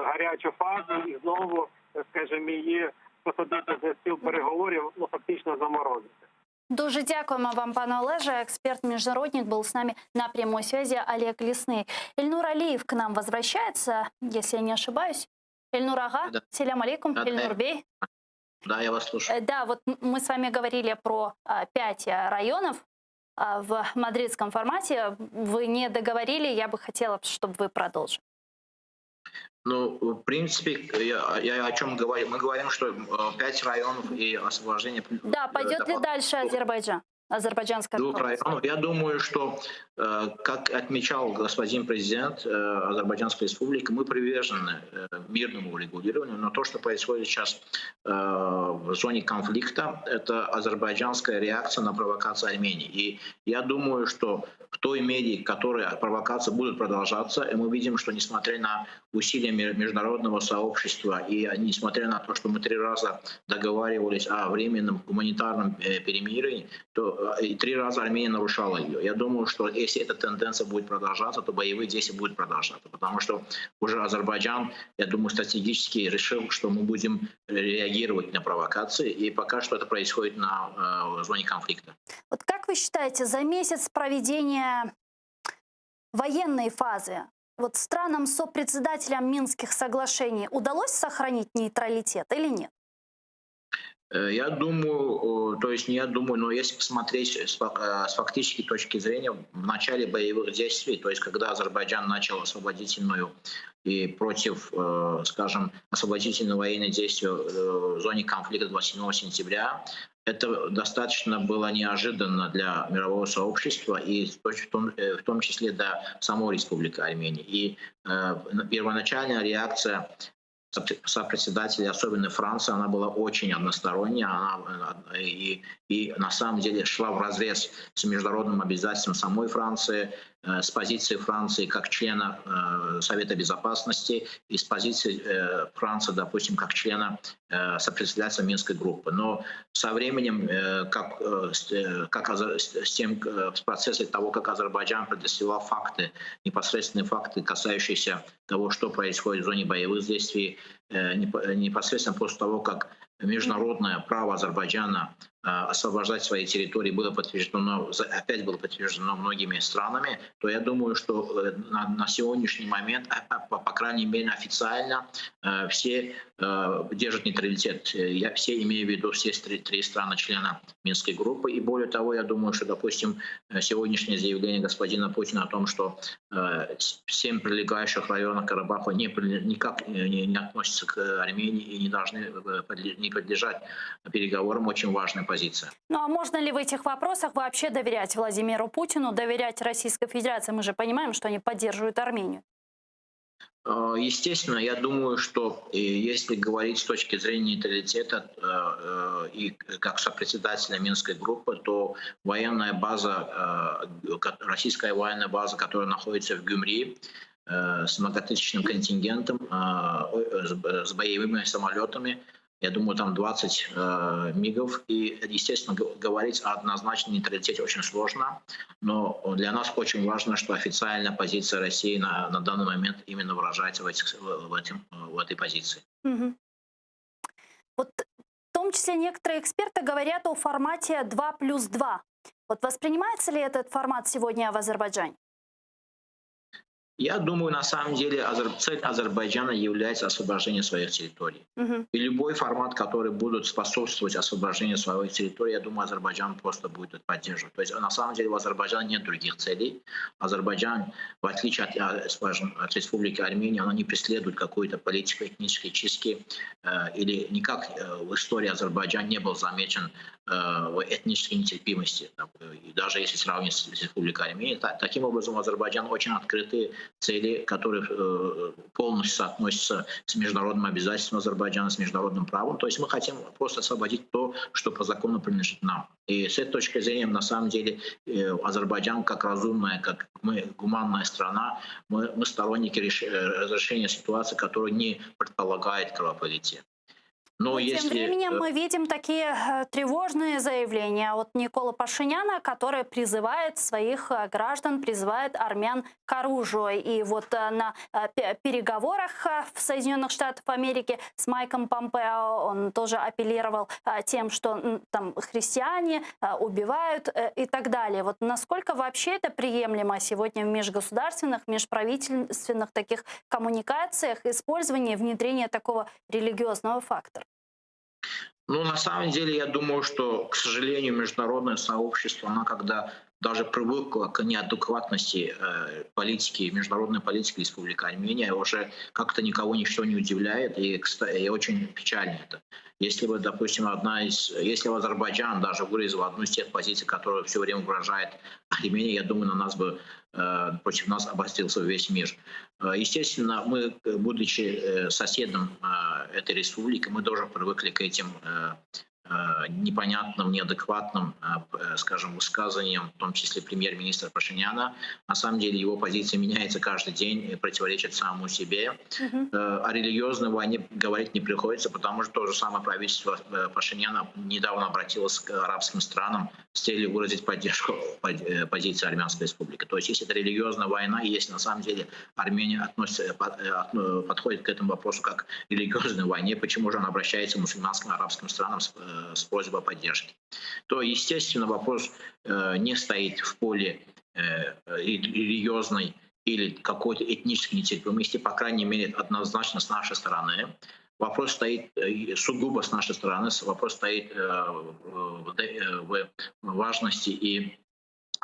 гарячу фазу і знову, скажімо, її посадити за стіл переговорів, ну, фактично заморозити. Дуже дякуємо вам, пане Олеже. Эксперт-международник был с нами на прямой связи Олег Лесный. Эльнур Алиев к нам возвращается, если я не ошибаюсь. Эльнур, ага. Да. Селям алейкум. Да, Эльнур, бей. Да, я вас слушаю. Да, вот мы с вами говорили про 5 районов в мадридском формате. Вы не договорили, я бы хотела, чтобы вы продолжили. Ну, в принципе, я о чем говорю? Мы говорим, что 5 районов и освобождение... Да, пойдет ли дальше Азербайджан? Азербайджанская двух районов. Я думаю, что как отмечал господин президент Азербайджанской республики, мы привержены мирному урегулированию, но то, что происходит сейчас в зоне конфликта, это азербайджанская реакция на провокацию Армении. И я думаю, что в той мере, которой провокации будут продолжаться, и мы видим, что несмотря на усилия международного сообщества и несмотря на то, что мы 3 раза договаривались о временном гуманитарном перемирии, то и 3 раза Армения нарушала ее. Я думаю, что если эта тенденция будет продолжаться, то боевые действия будут продолжаться, потому что уже Азербайджан, я думаю, стратегически решил, что мы будем реагировать на провокации, и пока что это происходит в зоне конфликта. Вот как вы считаете, за месяц проведения военной фазы вот странам-сопредседателям Минских соглашений удалось сохранить нейтралитет или нет? Я думаю, то есть не я думаю, но если посмотреть с фактической точки зрения, в начале боевых действий, то есть когда Азербайджан начал освободительную и против, скажем, освободительные военные действия в зоне конфликта 27 сентября, это достаточно было неожиданно для мирового сообщества и в том числе для самой Республики Армения. И первоначальная реакция сопредседателей, особенно Франции, она была очень односторонняя, и на самом деле шла вразрез с международным обязательством самой Франции, с позиции Франции как члена Совета Безопасности и с позиции Франции, допустим, как члена сопредседателя Минской группы. Но со временем, в процессе того, как Азербайджан предоставил факты, непосредственные факты, касающиеся того, что происходит в зоне боевых действий, непосредственно после того, как международное право Азербайджана освобождать свои территории было подтверждено многими странами, то я думаю, что на сегодняшний момент, по крайней мере официально, все держат нейтралитет. Я все имею в виду все 3 страны-члена Минской группы. И более того, я думаю, что, допустим, сегодняшнее заявление господина Путина о том, что 7 прилегающих районов Карабаха никак не относятся к Армении и не должны не подлежать переговорам, очень важная позиция. Ну а можно ли в этих вопросах вообще доверять Владимиру Путину, доверять Российской Федерации? Мы же понимаем, что они поддерживают Армению. Естественно, я думаю, что если говорить с точки зрения нейтралитета и как сопредседателя Минской группы, то военная база, российская военная база, которая находится в Гюмри, с многотысячным контингентом, с боевыми самолетами, я думаю, там 20 МиГов. И, естественно, говорить о однозначном нейтралитете очень сложно. Но для нас очень важно, что официальная позиция России на данный момент именно выражается в этой позиции. Угу. Вот в том числе некоторые эксперты говорят о формате 2+2. Вот воспринимается ли этот формат сегодня в Азербайджане? Я думаю, на самом деле цель Азербайджана является освобождение своих территорий. И любой формат, который будет способствовать освобождению своих территорий, я думаю, Азербайджан просто будет это поддерживать. То есть на самом деле у Азербайджана нет других целей. Азербайджан, в отличие от Республики Армения, она не преследует какую-то политику этнической чистки, или никак в истории Азербайджан не был замечен в этнической нетерпимости, и даже если сравнить с Республикой Армения. Таким образом, Азербайджан очень открытые цели, которые полностью соотносятся с международным обязательством Азербайджана, с международным правом. То есть мы хотим просто освободить то, что по закону принадлежит нам. И с этой точки зрения, на самом деле, Азербайджан как разумная, как гуманная страна, мы сторонники разрешения ситуации, которая не предполагает кровопролитие. Но тем временем мы видим такие тревожные заявления от Никола Пашиняна, который призывает своих граждан, призывает армян к оружию. И вот на переговорах в Соединенных Штатах Америки с Майком Помпео он тоже апеллировал тем, что там христиане убивают и так далее. Вот насколько вообще это приемлемо сегодня в межгосударственных, межправительственных таких коммуникациях использование, внедрение такого религиозного фактора? Ну, на самом деле, я думаю, что, к сожалению, международное сообщество, оно когда даже привыкла к неадекватности политики, международной политики Республики Армения, уже как-то никого ничто не удивляет, и очень печально это. Если бы, допустим, если бы Азербайджан даже выразил одну из тех позиций, которую все время выражает Армения, я думаю, против нас обострился весь мир. Естественно, мы, будучи соседом этой республики, мы тоже привыкли к этим непонятным, неадекватным, скажем, высказываниям, в том числе премьер-министра Пашиняна. На самом деле его позиция меняется каждый день и противоречит самому себе. О религиозной войне говорить не приходится, потому что то же самое правительство Пашиняна недавно обратилось к арабским странам с целью выразить поддержку позиции Армянской республики. То есть если это религиозная война, и если на самом деле Армения подходит к этому вопросу как к религиозной войне, почему же она обращается к мусульманским арабским странам с просьбой о поддержке, то, естественно, вопрос не стоит в поле религиозной или какой-то этнической нетерпимости, по крайней мере, однозначно с нашей стороны. Вопрос стоит сугубо с нашей стороны, вопрос стоит в важности и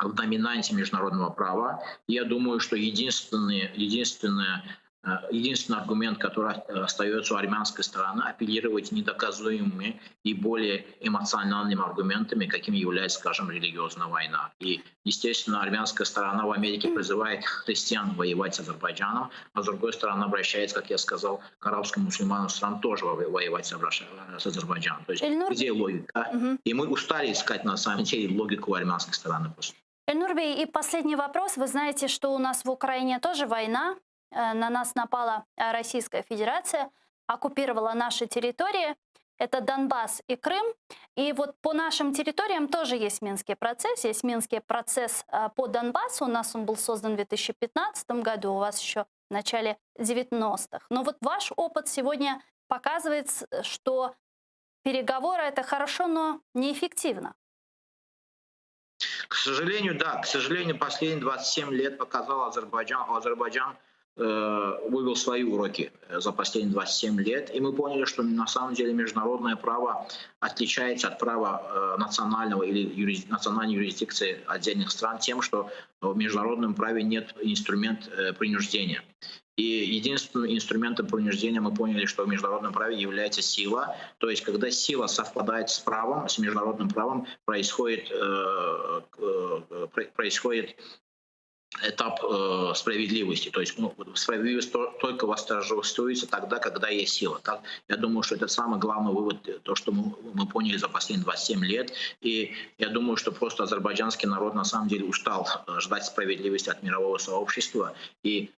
в доминанте международного права. Я думаю, что единственный аргумент, который остается у армянской стороны, апеллировать недоказуемыми и более эмоциональными аргументами, каким является, скажем, религиозная война. И, естественно, армянская сторона в Америке призывает христиан воевать с Азербайджаном, а с другой стороны обращается, как я сказал, к арабским мусульманам стран тоже воевать с Азербайджаном. То есть где логика? И мы устали искать, на самом деле, логику армянской стороны. Эльнурбей, и последний вопрос. Вы знаете, что у нас в Украине тоже война. На нас напала Российская Федерация, оккупировала наши территории. Это Донбасс и Крым. И вот по нашим территориям тоже есть Минский процесс. Есть Минский процесс по Донбассу. У нас он был создан в 2015 году, у вас еще в начале 90-х. Но вот ваш опыт сегодня показывает, что переговоры — это хорошо, но неэффективно. К сожалению, да. К сожалению, последние 27 лет показал Азербайджан вывел свои уроки за последние 27 лет. И мы поняли, что на самом деле международное право отличается от права национального или национальной юрисдикции отдельных стран тем, что в международном праве нет инструмента принуждения. И единственным инструментом принуждения мы поняли, что в международном праве является сила. То есть, когда сила совпадает с правом, с международным правом, происходит этап справедливости. То есть справедливость только восторжествуется тогда, когда есть сила. Так, я думаю, что это самый главный вывод, то, что мы поняли за последние 27 лет. И я думаю, что просто азербайджанский народ на самом деле устал ждать справедливости от мирового сообщества и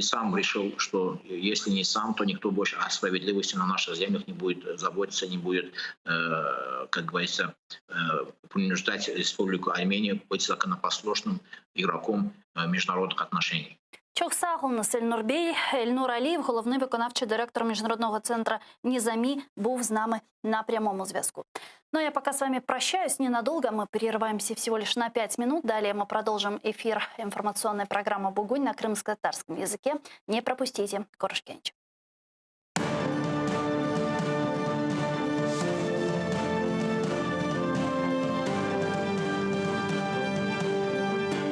сам решил, что если не сам, то никто больше о справедливости на наших землях не будет заботиться, не будет, как говорится, принуждать Республику Армению быть законопослушным игроком міжнародних отношений. Çok sağ olunuz, Ельнурбей. Ельнур Алієв, головний виконавчий директор Міжнародного центру Низами, був з нами на прямому зв'язку. Ну, я пока с вами прощаюсь ненадолго. Мы прерываемся всего лишь на 5 минут. Далее мы продолжим эфир информационной программы «Бугунь» на крымско-татарском языке. Не пропустите. Корушкенч.